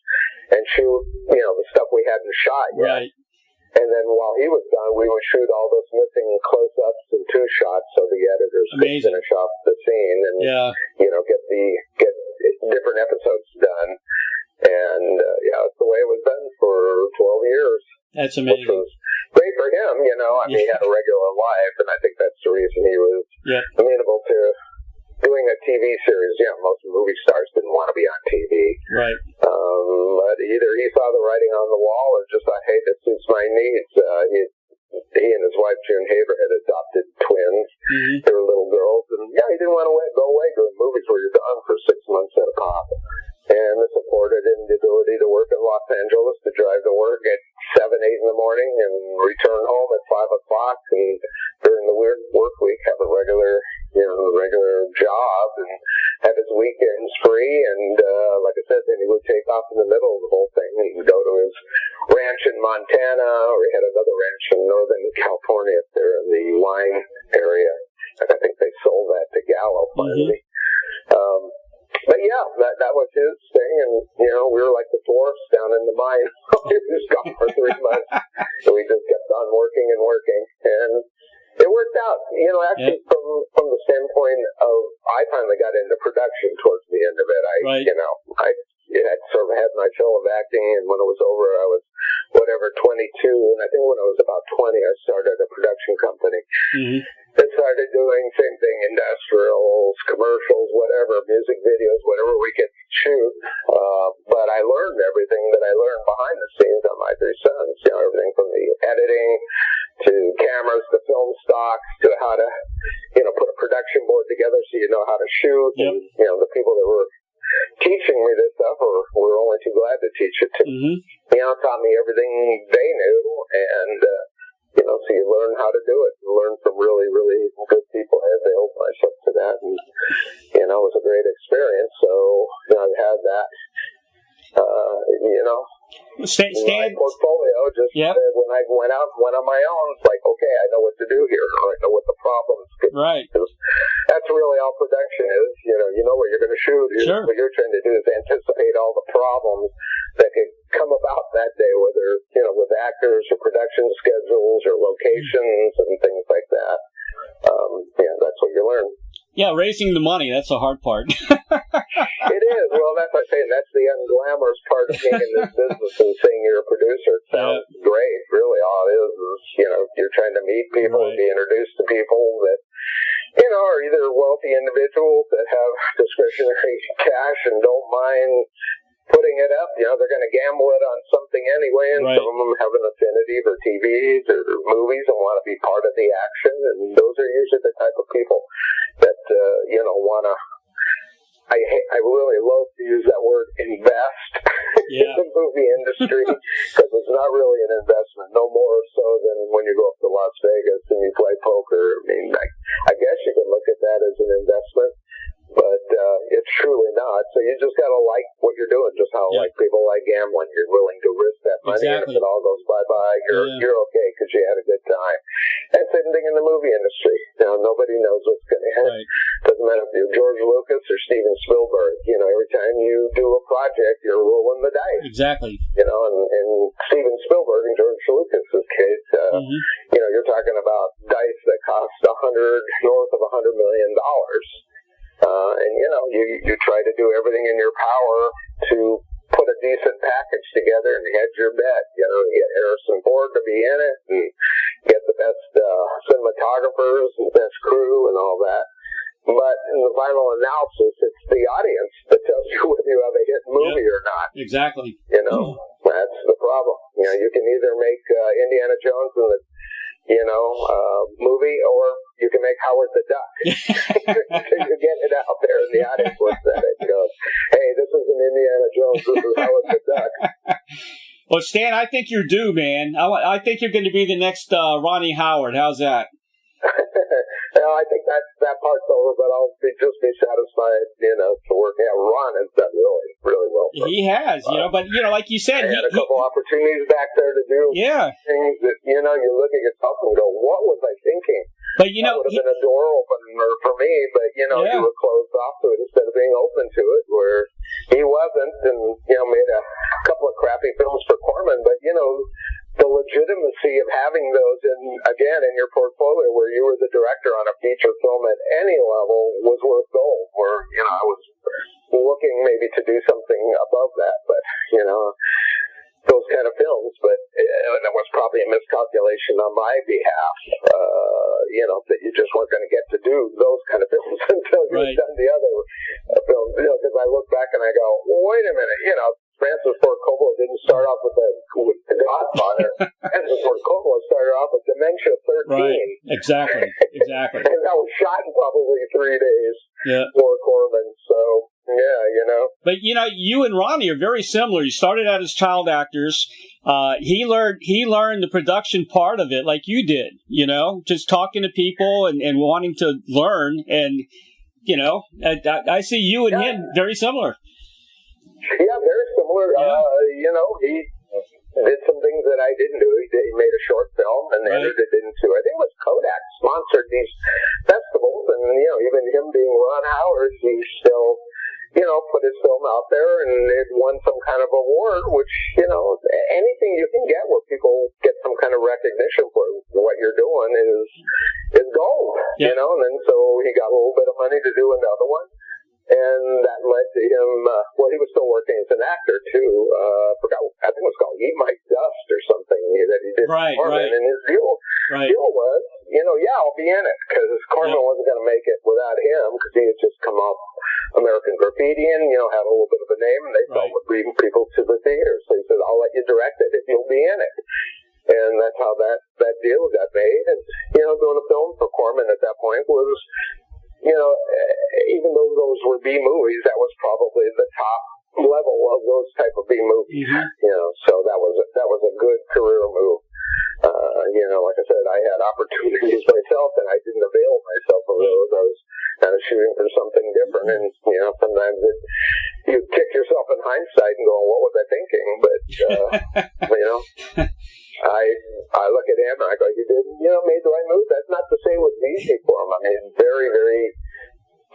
and shoot, the stuff we hadn't shot yet. Right. And then while he was gone, we would shoot all those missing close-ups and 2 shots so the editors could finish off the scene and get different episodes done. And that's the way it was done for 12 years. That's amazing. Which was great for him, he had a regular life, and I think that's the reason he was amenable to doing a TV series. Most movie stars didn't want to be on TV. Right. But either he saw the writing on the wall or just thought, hey, this suits my needs. He and his wife, June Haver, had adopted twins. Mm-hmm. They were little girls. And, he didn't want to go away doing movies where you're gone for 6 months at a pop. And this afforded him the ability to work in Los Angeles, to drive to work at 7, 8 in the morning and return home at 5 o'clock. And during the work week, have a regular job and have his weekends free. And like I said, then he would take off in the middle of the whole thing and he would go to his ranch in Montana, or he had another ranch in Northern California up there in the wine area. And I think they sold that to Gallo finally. Mm-hmm. But that was his thing, and we were like the dwarfs down in the mine. He was gone for 3 months, and we just kept on working and working, and it worked out. Actually, from the standpoint of, I finally got into production towards the end of it. I had sort of had my fill of acting, and when it was over, I was 22, and I think when I was about 20, I started a production company. Mm-hmm. I started doing same thing, industrials, commercials, whatever, music videos, whatever we could shoot. But I learned everything that I learned behind the scenes on My Three Sons. Everything from the editing to cameras to film stocks to how to, put a production board together so you know how to shoot. Yep. And, the people that were teaching me this stuff were only too glad to teach it to me. Taught me everything they knew, and so you learn how to do it. You learn from really, really good people. I availed myself to that, and it was a great experience. So I've had that. My portfolio just when I went out and went on my own, it's like, okay, I know what to do here. I know what the problems could be. Right. That's really all production is. You know where you're going to shoot. Sure. What you're trying to do is anticipate all the problems that could come about that day, whether with actors or production schedules or locations and things like that. That's what you learn. Yeah, raising the money, that's the hard part. It is. Well, that's what I'm saying. That's the unglamorous part of being in this business and saying you're a producer. It sounds great. Really, all it is, you're trying to meet people, be introduced to people that, are either wealthy individuals that have discretionary cash and don't mind putting it up. They're going to gamble it on something anyway, and some of them have an affinity for TVs or movies and want to be part of the action, and those are usually the type of people that, want to. I really loathe to use that word invest in the movie industry, because it's not really an investment, no more so than when you go up to Las Vegas and you play poker. I mean, I guess you could look at that as an investment, but it's truly not. So you just got to like what you're doing, just how like people like gambling. You're willing to risk that money, and if it all goes bye-bye, you're okay because you had a good time. And same thing in the movie industry. Nobody knows what's going to happen. Doesn't matter if you're George Lucas or Steven Spielberg. Every time you do a project, you're rolling the dice. Exactly. And Steven Spielberg and George Lucas's case, you're talking about dice that cost north of $100 million. And you try to do everything in your power to put a decent package together and hedge your bet. You get Harrison Ford to be in it, and get the best cinematographers and best crew and all that. But in the final analysis, it's the audience that tells you whether you have a hit movie or not. Exactly. That's the problem. You can either make Indiana Jones and the movie, or you can make Howard the Duck. So you get it out there, and the audience looks at it and goes, "Hey, this isn't Indiana Jones. This is Howard the Duck." Well, Stan, I think you're due, man. I think you're going to be the next Ronnie Howard. How's that? I think that part's over, but I'll just be satisfied, to work. Yeah, Ron has done really, really well. He has, but like you said, he had a couple opportunities back there to do things that, you look at yourself and go, what was I thinking? But that would have been a door opener for me, but you were closed off to it instead of being open to it, where he wasn't, and made a couple of crappy films for Corman, but the legitimacy of having those in your portfolio, where you were the director on a feature film at any level, was worth gold. Where I was looking maybe to do something above that, but those kind of films. But that was probably a miscalculation on my behalf. That you just weren't going to get to do those kind of films until you've done the other films. Because I look back and I go, well, wait a minute, Francis Ford Coppola didn't start off with The Godfather. Francis Ford Coppola started off with Dementia 13. Right, exactly. And that was shot in probably 3 days for Corman. So, But, you and Ronnie are very similar. You started out as child actors. He learned the production part of it like you did, just talking to people and wanting to learn. And, I see you and him very similar. Yeah, very similar. He did some things that I didn't do. He made a short film and entered it into, I think it was Kodak sponsored these festivals, and even him being Ron Howard, he still put his film out there, and it won some kind of award, which anything you can get where people get some kind of recognition for what you're doing is gold. And then so he got a little bit of money to do another one. And that led to him, he was still working as an actor, too. I think it was called Eat My Dust or something that he did. Right. And his deal was, I'll be in it, because Corman wasn't going to make it without him, because he had just come off American Graffiti and, had a little bit of a name, and they felt would bring people to the theater. So he said, I'll let you direct it if you'll be in it. And that's how that deal got made. And, doing a film for Corman at that point was, even though those were B movies, that was probably the top level of those type of B movies. So that was a good career move. Like I said, I had opportunities myself, and I didn't avail myself of those. I was kind of shooting for something different, and sometimes you kick yourself in hindsight and go, "What was I thinking?" But I look at him and I go, "You did, made the right move." That's not to say it was easy for him. I mean, very, very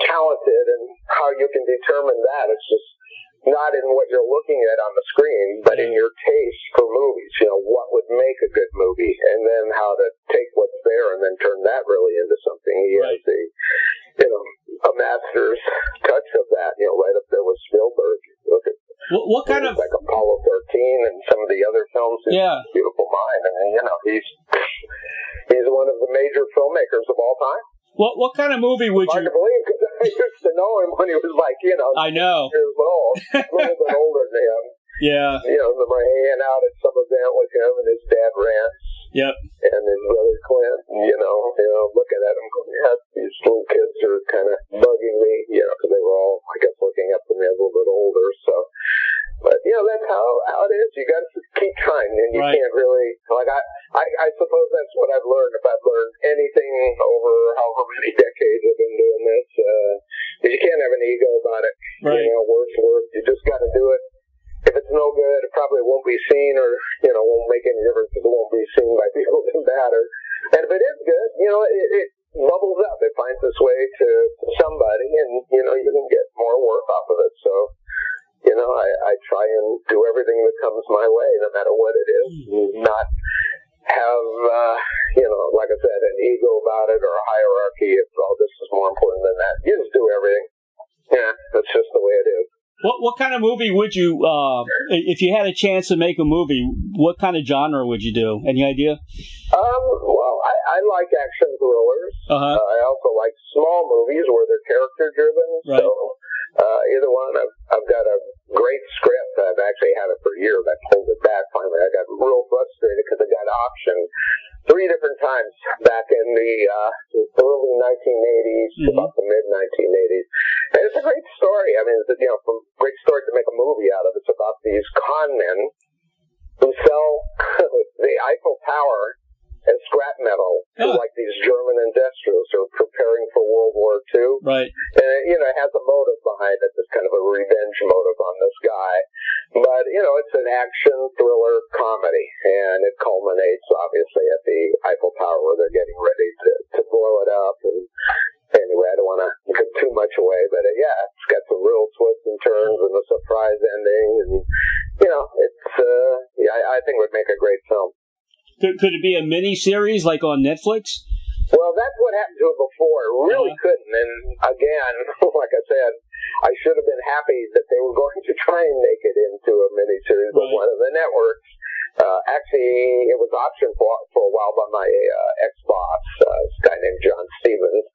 talented, and how you can determine that, it's just not in what you're looking at on the screen, but in your taste for movies. What would make a good movie, and then how to take what's there and then turn that really into something. He has the What kind of... Like Apollo 13 and some of the other films. He's a beautiful mind. I mean, he's one of the major filmmakers of all time. What kind of movie would Hard to believe, because I used to know him when he was like, I know. years old, a little bit older than him. Yeah. Remember hanging out at some event with him and his dad Rance. Yep. And his brother Clint, looking at him going, yeah, these little kids are kind of bugging me, because they were all, I guess, looking up to me a little bit older. So, but, that's how it is. You got to keep trying, and you can't really, I suppose that's what I've learned. If I've learned anything over however many decades I've been doing this, is you can't have an ego about it. Right. Word's word. You just got to do it. If it's no good, it probably won't be seen, or won't make any difference because it won't be seen by people that matter. And if it is good, it bubbles up. It finds its way to somebody, and you can get more work off of it. So, I try and do everything that comes my way, no matter what it is. Not have, like I said, an ego about it or a hierarchy. If this is more important than that, you just do everything. Yeah, that's just the way it is. What kind of movie would you, if you had a chance to make a movie, what kind of genre would you do? Any idea? Well, I like action thrillers. Uh-huh. I also like small movies where they're character driven. Right. So either one. I've got a great script. I've actually had it for years. I pulled it back finally. I got real frustrated because I got optioned 3 different times back in the early 1980s to about the mid 1980s. And it's a great story. I mean, it's from great story to make a movie out of. It's about these con men who sell the Eiffel Tower and scrap metal to like these German industrials who are preparing for World War II. Right. And it has a motive behind it. There's kind of a revenge motive on this guy. But, it's an action thriller comedy, and it culminates, obviously, at the Eiffel Tower where they're getting ready to blow it up. And anyway, I don't want to give too much away, but it's got some real twists and turns and a surprise ending. And, I think it would make a great film. Could it be a mini-series like on Netflix? Well, that's what happened to it before. It really couldn't. And again, like I said, I should have been happy that they were going to try and make it into a miniseries, but one of the networks, actually, it was optioned for a while by my ex-boss, this guy named John Stevens,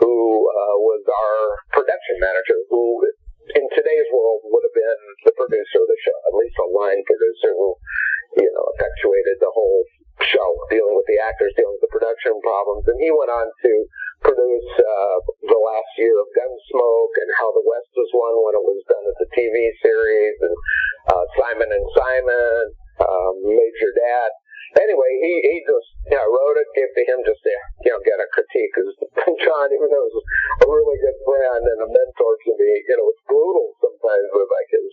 who was our production manager, who in today's world would have been the producer of the show, at least a line producer who, effectuated the whole show, dealing with the actors, dealing with the production problems. And he went on to produce the last year of Gunsmoke and How the West Was Won when it was done as a TV series, and Simon and Simon, Major Dad. Anyway, he just wrote it, gave to him just to get a critique. Because John, even though he was a really good friend and a mentor to me, it's brutal sometimes with like his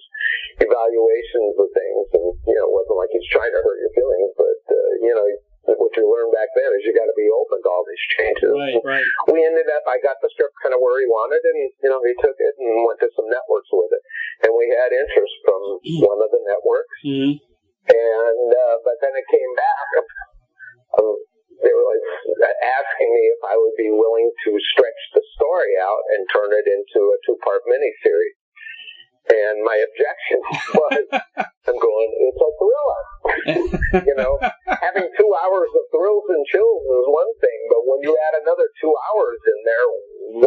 evaluations of things, and it wasn't like he's trying to hurt your feelings, but what you learned back then is you got to be open to all these changes. Right. We ended up, I got the script kind of where he wanted, and he took it and went to some networks with it, and we had interest from one of the networks. Mm-hmm. And but then it came back. They were asking me if I would be willing to stretch the story out and turn it into a 2-part miniseries. And my objection was, I'm going, it's a thriller. Having 2 hours of thrills and chills is one thing, but when you add another 2 hours in there,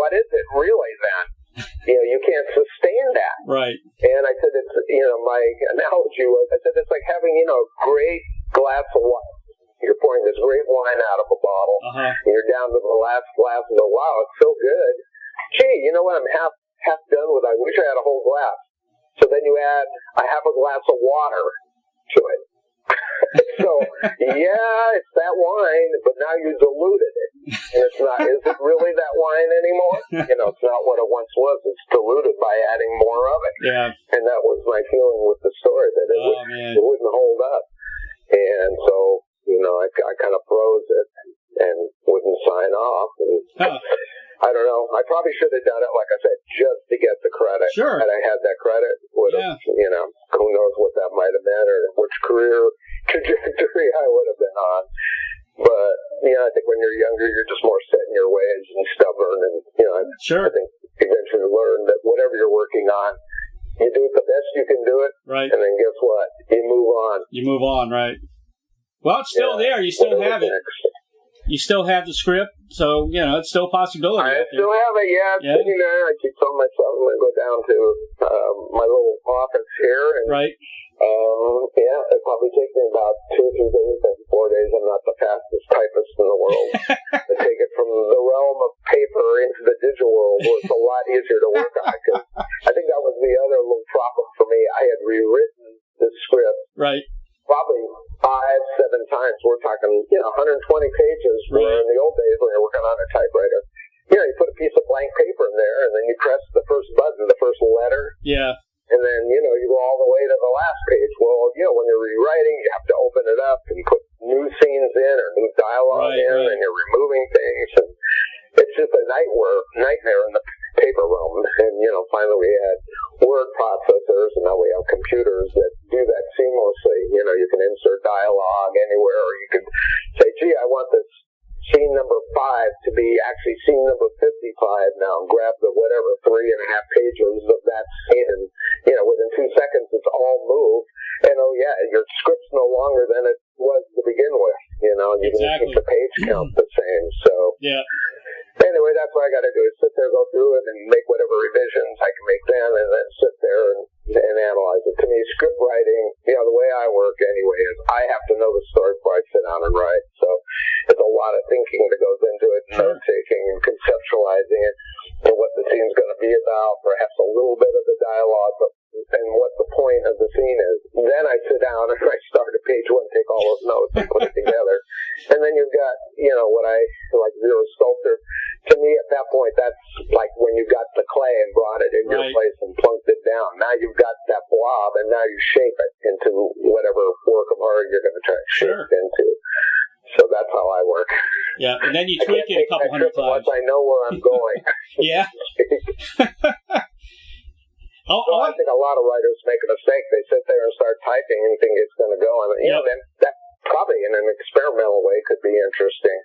what is it really then? You can't sustain that. Right. And I said, it's, my analogy was, I said, it's like having, a great glass of wine. You're pouring this great wine out of a bottle, and you're down to the last glass and go, wow, it's so good. Gee, you know what? I'm half done with. I wish I had a whole glass. So then you add a half a glass of water to it. So, it's that wine, but now you diluted it. And it's not, is it really that wine anymore? It's not what it once was. It's diluted by adding more of it. Yeah. And that was my feeling with the story, that it wouldn't hold up. And so, I kind of froze it and wouldn't sign off. And I don't know. I probably should have done it, like I said, just to get the credit. Sure. Had I had that credit, would have, who knows what that might have been, or which career trajectory I would have been on. But, I think when you're younger, you're just more set in your ways and stubborn. And, sure. I think eventually learn that whatever you're working on, you do it the best you can do it, Right. And then guess what? You move on. You move on, right? Well, it's still there. You still have it. Next? You still have the script, so, it's still a possibility. I still have it, It's sitting there. I keep telling myself I'm going to go down to my little office here. And, right. It probably takes me about 2 or 3 days, maybe 4 days. I'm not the fastest typist in the world. To take it from the realm of paper into the digital world, where it's a lot easier to work on. Because I think that was the other little problem for me. I had rewritten the script. Right. Probably 5-7 times. We're talking, 120 pages. Right. Where in the old days when you're working on a typewriter, you put a piece of blank paper in there, and then you press the first button, the first letter. Yeah. And then, you go all the way to the last page. Well, when you're rewriting, you have to open it up and put new scenes in or new dialogue in, and you're removing things. And it's just a nightmare in the paper realm. And, finally we had word processors, and now we have computers that do that seamlessly. You can insert dialogue anywhere, or you can say, gee, I want this scene number 5 to be actually scene number 55 now, and grab the 3.5 pages of that scene, and within 2 seconds it's all moved, and your script's no longer than it was to begin with, and you can keep the page count the same. So anyway, that's what I got to do, is sit there, go through it, and make whatever revisions I can make then, and then sit there and analyze it. To me, script writing, the way I work anyway, is I have to know the story before I sit down and write. So it's a lot of thinking that goes into it, note-taking and conceptualizing it, and what the scene's going to be about, perhaps a little bit of the dialogue, and what the point of the scene is. Then I sit down and I start at page 1, take all those notes and put it together. And then you've got, what I like zero sculptor. To me, at that point, that's like when you got the clay and brought it in your place and plunked it down. Now you've got that blob, and now you shape it into whatever work of art you're going to try to shape it into. So that's how I work. Yeah, and then you tweak it a couple hundred times. Once I know where I'm going. Yeah. I think a lot of writers make a mistake. They sit there and start typing and think it's going to go. And, then that probably in an experimental way could be interesting.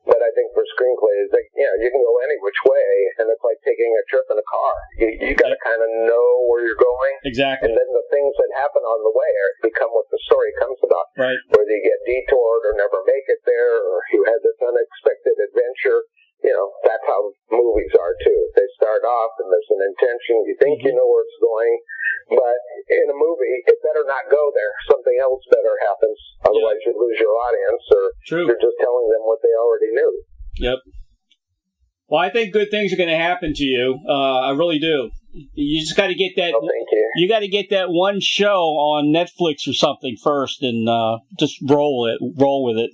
But I think for screenplays, you can go any which way, and it's like taking a trip in a car. You got to kind of know where you're going. Exactly. And then the things that happen on the way become what the story comes about. Right. Whether you get detoured or never make it there, or you had this unexpected adventure. That's how movies are too. They start off and there's an intention. You think you know where it's going, but in a movie, it better not go there. Something else better happens. Otherwise, you lose your audience, or you're just telling them what they already knew. Yep. Well, I think good things are going to happen to you. I really do. You just got to get that. Thank you. You got to get that one show on Netflix or something first, and just roll with it.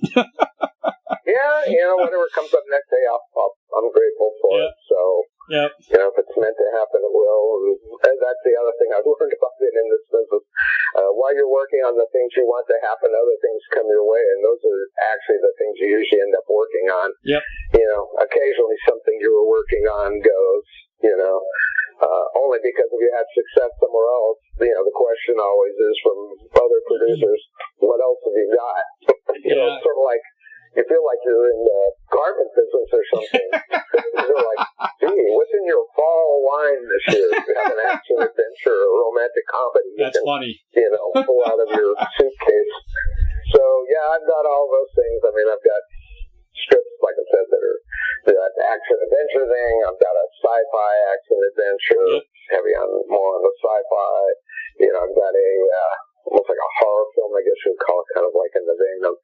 Whatever comes up next day, I'm grateful for it. So, if it's meant to happen, it will. And that's the other thing I've learned about it in this business. While you're working on the things you want to happen, other things come your way, and those are actually the things you usually end up working on. Yep. Occasionally something you were working on goes, only because if you had success somewhere else, the question always is from other producers, what else have you got? It's sort of like, you feel like you're in the garment business or something. You're like, gee, what's in your fall line this year? You have an action adventure or a romantic comedy. That's funny. Pull out of your suitcase. So, I've got all those things. I mean, I've got scripts, like I said, that are that action adventure thing. I've got a sci-fi action adventure, heavy on more on the sci-fi. I've got a almost like a horror film, I guess you'd call it, kind of like in the vein of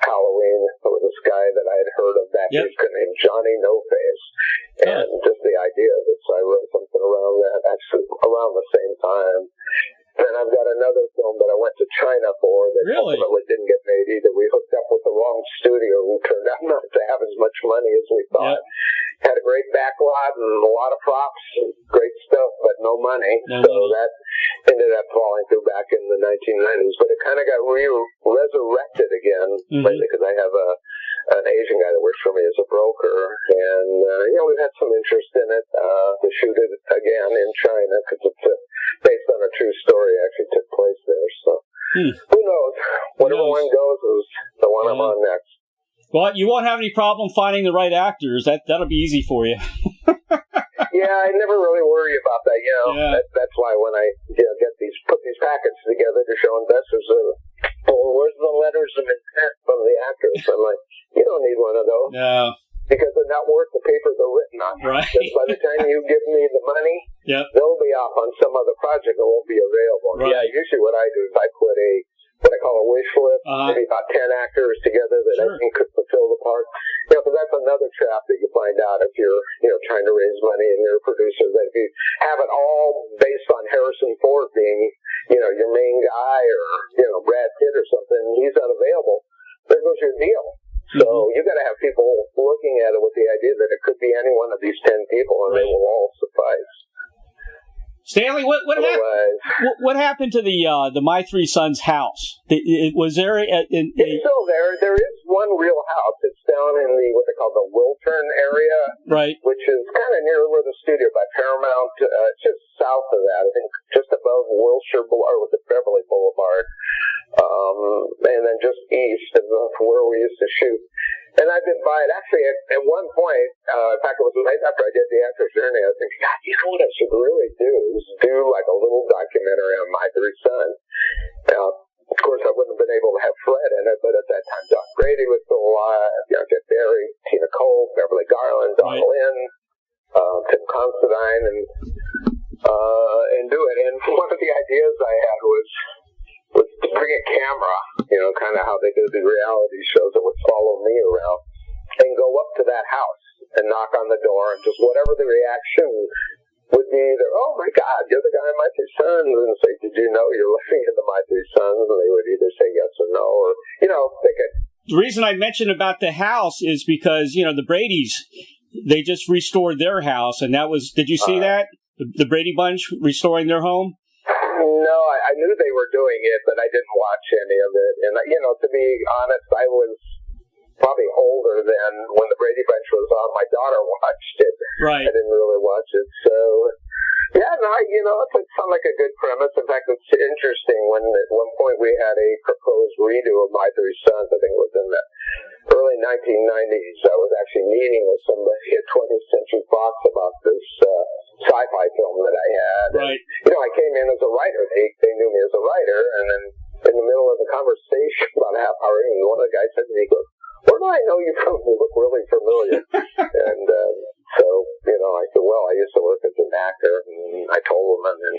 Halloween. There was this guy that I had heard of back named Johnny No Face, and just the idea of it. So I wrote something around that, actually around the same time. And I've got another film that I went to China for that ultimately didn't get made either. We hooked up with the wrong studio who turned out not to have as much money as we thought. Had a great backlot and a lot of props, great stuff, but no money. That ended up falling through back in the 1990s. But it kind of got resurrected again lately, because I have an Asian guy that works for me as a broker, and we've had some interest in it to shoot it again in China, because it's based on a true story. Actually took place there. So who knows? Whatever one goes is the one I'm on next. Well, you won't have any problem finding the right actors. That'll be easy for you. I never really worry about that. That's why when I get these, put these packets together to show investors, well, where's the letters of intent from the actors? I'm like, you don't need one of those. No. Because they're not worth the paper they're written on. Right. Because by the time you give me the money, they'll be off on some other project and won't be available. Right. Yeah, usually what I do is I put what I call a wish list, maybe about 10 actors together that I think could fulfill the part. Because that's another trap that you find out if you're, trying to raise money and you're a producer, that if you have it all based on Harrison Ford being, your main guy, or, Brad Pitt or something, he's unavailable, there goes your deal. So you got to have people looking at it with the idea that it could be any one of these 10 people, and they will all suffice. Stanley, what happened to the My Three Sons house? Was there it's still there. There is one real house. It's down in what they call the Wiltern area, right? Which is kind of near where the studio by Paramount. It's just south of that. I think just above Wilshire Boulevard, with the Beverly Boulevard, and then just east of where we used to shoot. And I've been by it actually at one point. In fact, it was right after I did the Actor's Journey. I was thinking, God, you know what I should really do is do like a little documentary on My Three Sons. Of course, I wouldn't have been able to have Fred in it, but at that time, John Grady was still alive. Jeff Barry, Tina Cole, Beverly Garland, Don Lynn, Tim Considine, and do it. And one of the ideas I had was to bring a camera, kind of how they do the reality shows that would follow me around, and go up to that house and knock on the door, and just whatever the reaction would be, either, oh my God, you're the guy in My Three Sons, and say, did you know you're living in the My Three Sons? And they would either say yes or no, or, they could. The reason I mentioned about the house is because, the Bradys, they just restored their house, and that was, did you see that? The Brady Bunch restoring their home? No, I knew they were doing it, but I didn't watch any of it. And, to be honest, I was probably older than when the Brady Bunch was on. My daughter watched it. Right. I didn't really watch it. So, yeah, no, it sounded like a good premise. In fact, it's interesting when at one point we had a proposed redo of My Three Sons. I think it was in the early 1990s. I was actually meeting with somebody at 20th Century Fox about this sci-fi film that I had. Right. And, I came in as a writer. They knew me as a writer, and then in the middle of the conversation, about a half hour in, one of the guys said to me, he goes, where do I know you from? You look really familiar. And so, I said, well, I used to work as an actor, and I told them, and then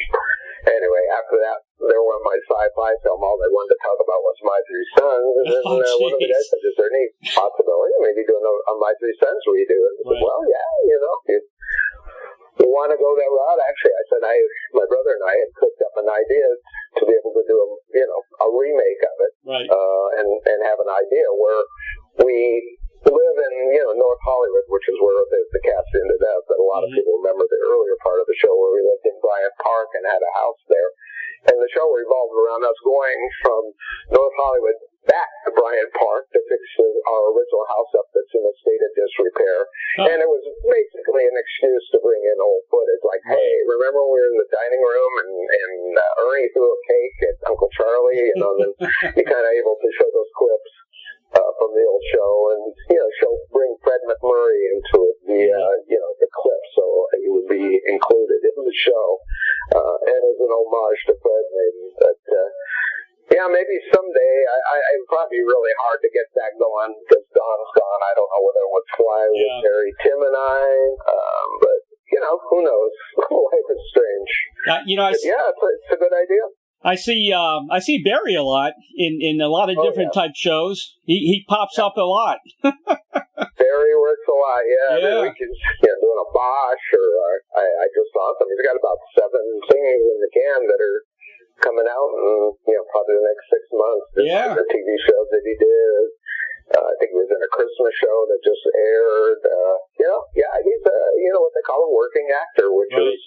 anyway, after that, they were on my sci-fi film. All they wanted to talk about was My Three Sons, and then one of the guys said, is there any possibility of maybe doing a My Three Sons redo? And I said, well, yeah, you want to go that route? Actually, I said, my brother and I had cooked up an idea to be able to do a remake of it, right. And have an idea where we live in North Hollywood, which is where the cast ended up. But a lot of people remember the earlier part of the show where we lived in Bryant Park and had a house there. And the show revolved around us going from North Hollywood back to Bryant Park to fix our original house up that's in a state of disrepair. Oh. And it was basically an excuse to bring in old footage. Like, hey, remember when we were in the dining room and Ernie threw a cake at Uncle Charlie? And then you're kind of able to show those clips from the old show, and bring Fred McMurray into it, the clip, so he would be included in the show, and as an homage to Fred, maybe. But maybe someday. It'd probably be really hard to get that going because Don's gone. I don't know whether it would fly with Barry, Tim, and I, but who knows? Life is strange. It's a good idea. I see Barry a lot in a lot of different type shows. He pops up a lot. Barry works a lot, Every week he's doing a Bosch, or I just saw something. He's got about 7 things in the can that are coming out in probably the next 6 months. The TV shows that he did. I think he was in a Christmas show that just aired. He's what they call a working actor, which is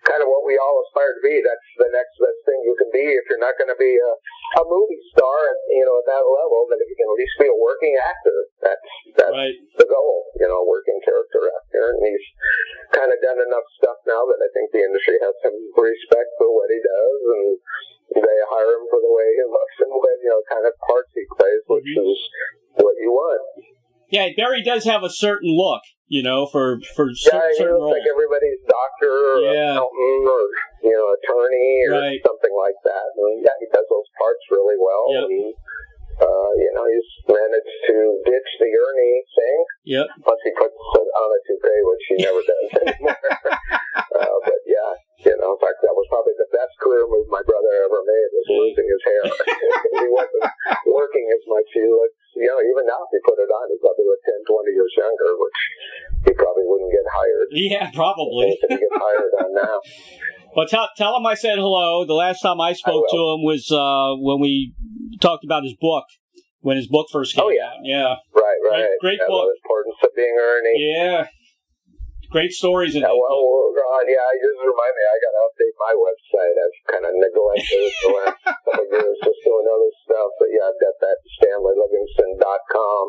kind of what we all aspire to be. That's the next best thing you can be if you're not going to be a movie star, at that level. That if you can at least be a working actor, that's the goal. Working character actor, and he's kind of done enough stuff now that I think the industry has some respect for what he does, and they hire him for the way he looks and what kind of parts he plays, which is what you want. Yeah, Barry does have a certain look, for certain he looks roles. Like everybody's doctor or accountant or attorney or something something like that. And yeah, he does those parts really well. Yep. And, he's managed to ditch the Ernie thing. Yep. Plus he puts on a toupee, which he never does anymore. But yeah, in fact, that was probably the best career move my brother ever made, was losing his hair. He wasn't working as much. He looks, even now if he put it on, he probably looked 10, 20 years younger, which he probably wouldn't get hired. Yeah, probably. He get hired on now. Well, tell him I said hello. The last time I spoke to him was when we talked about his book, when his book first came out. Yeah. Right. Great book. The Importance of Being Ernie. Yeah. Great stories in that well, book. you just remind me, I got to update my website. I've kind of neglected it the last couple of years just doing other stuff. But yeah, I've got that StanleyLivingston.com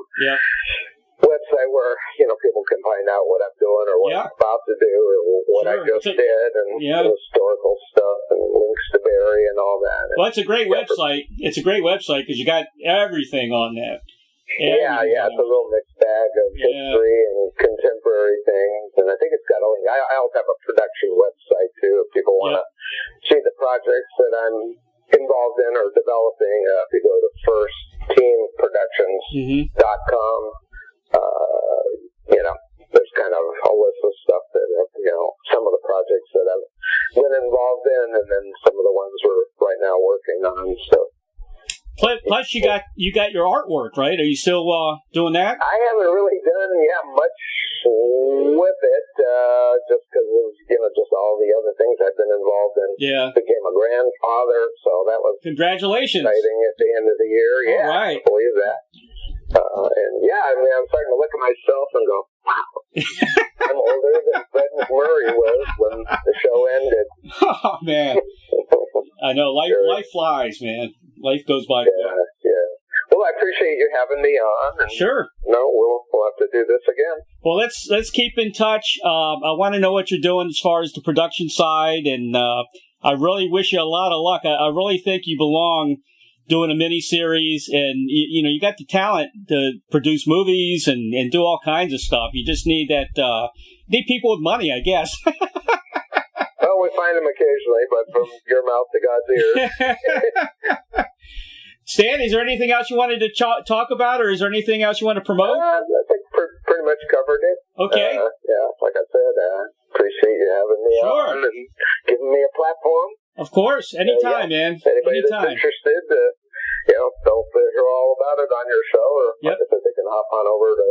website where, people can find out what I'm doing or what I'm about to do or what I just did and historical stuff and links to Barry and all that. Well, it's a great website. It's a great website because you got everything on that. Yeah, it's a little mixed bag of history and contemporary things, and I think it's got a link. I also have a production website too. If people want to see the projects that I'm involved in or developing, if you go to firstteamproductions.com, there's kind of a list of stuff that some of the projects that I've been involved in, and then some of the ones we're right now working on. So. Plus, you got your artwork, right? Are you still doing that? I haven't really done much with it, just because of just all the other things I've been involved in. Yeah. Became a grandfather, so that was congratulations. Exciting at the end of the year. Yeah, all right. I believe that. I'm starting to look at myself and go, wow, I'm older than Fred McMurray was when the show ended. Oh man, I know life flies, man. Life goes by. Yeah. Well, I appreciate you having me on. And sure. We'll have to do this again. Well, let's keep in touch. I want to know what you're doing as far as the production side, and I really wish you a lot of luck. I really think you belong doing a mini-series, and you got the talent to produce movies and do all kinds of stuff. You just need need people with money, I guess. Well, we find them occasionally, but from your mouth to God's ears. Stan, is there anything else you wanted to talk about, or is there anything else you want to promote? I think pretty much covered it. Okay. Like I said, appreciate you having me on and giving me a platform. Of course, anytime, man. Anybody that's interested, they'll hear all about it on your show, or like I said, they can hop on over to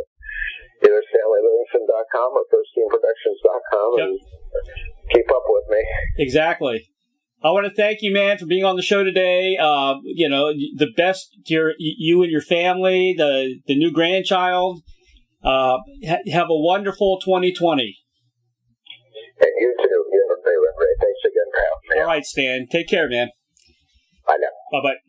either StanleyLivingston.com or FirstTeamProductions.com and keep up with me. Exactly. I want to thank you, man, for being on the show today. The best to you and your family, the new grandchild. Have a wonderful 2020. And you too. You have a great. Thanks again for having me. All right, Stan. Take care, man. Bye now. Bye-bye.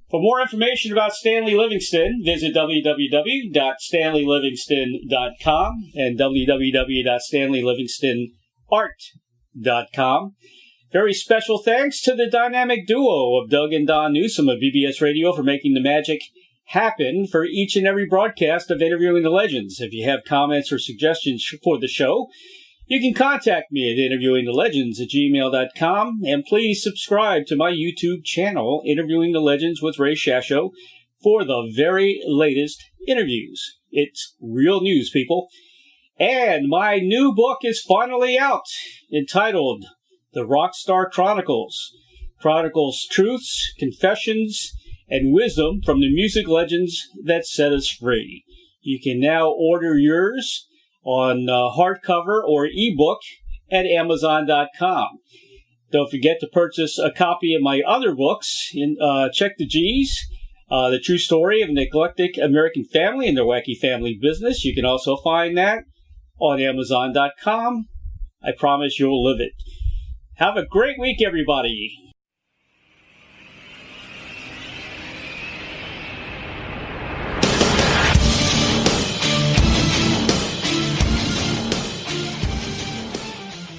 For more information about Stanley Livingston, visit www.stanleylivingston.com and www.stanleylivingstonart.com. Very special thanks to the dynamic duo of Doug and Don Newsom of BBS Radio for making the magic happen for each and every broadcast of Interviewing the Legends. If you have comments or suggestions for the show, you can contact me at interviewingthelegends@gmail.com, and please subscribe to my YouTube channel, Interviewing the Legends with Ray Shasho, for the very latest interviews. It's real news, people. And my new book is finally out, entitled The Rockstar Chronicles. Chronicles truths, confessions, and wisdom from the music legends that set us free. You can now order yours on hardcover or ebook at Amazon.com. Don't forget to purchase a copy of my other books. Check the G's, The True Story of an Eclectic American Family and Their Wacky Family Business. You can also find that on Amazon.com. I promise you'll live it. Have a great week, everybody.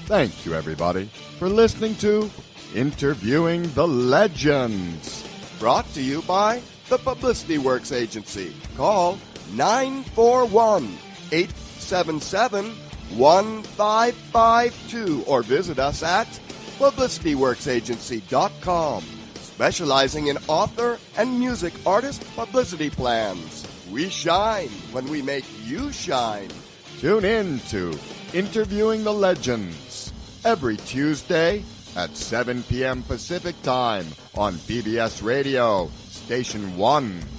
Thank you, everybody, for listening to Interviewing the Legends. Brought to you by the Publicity Works Agency. Call 941-877-1552 or visit us at PublicityWorksAgency.com, specializing in author and music artist publicity plans. We shine when we make you shine. Tune in to Interviewing the Legends every Tuesday at 7 p.m. Pacific Time on PBS Radio, Station 1.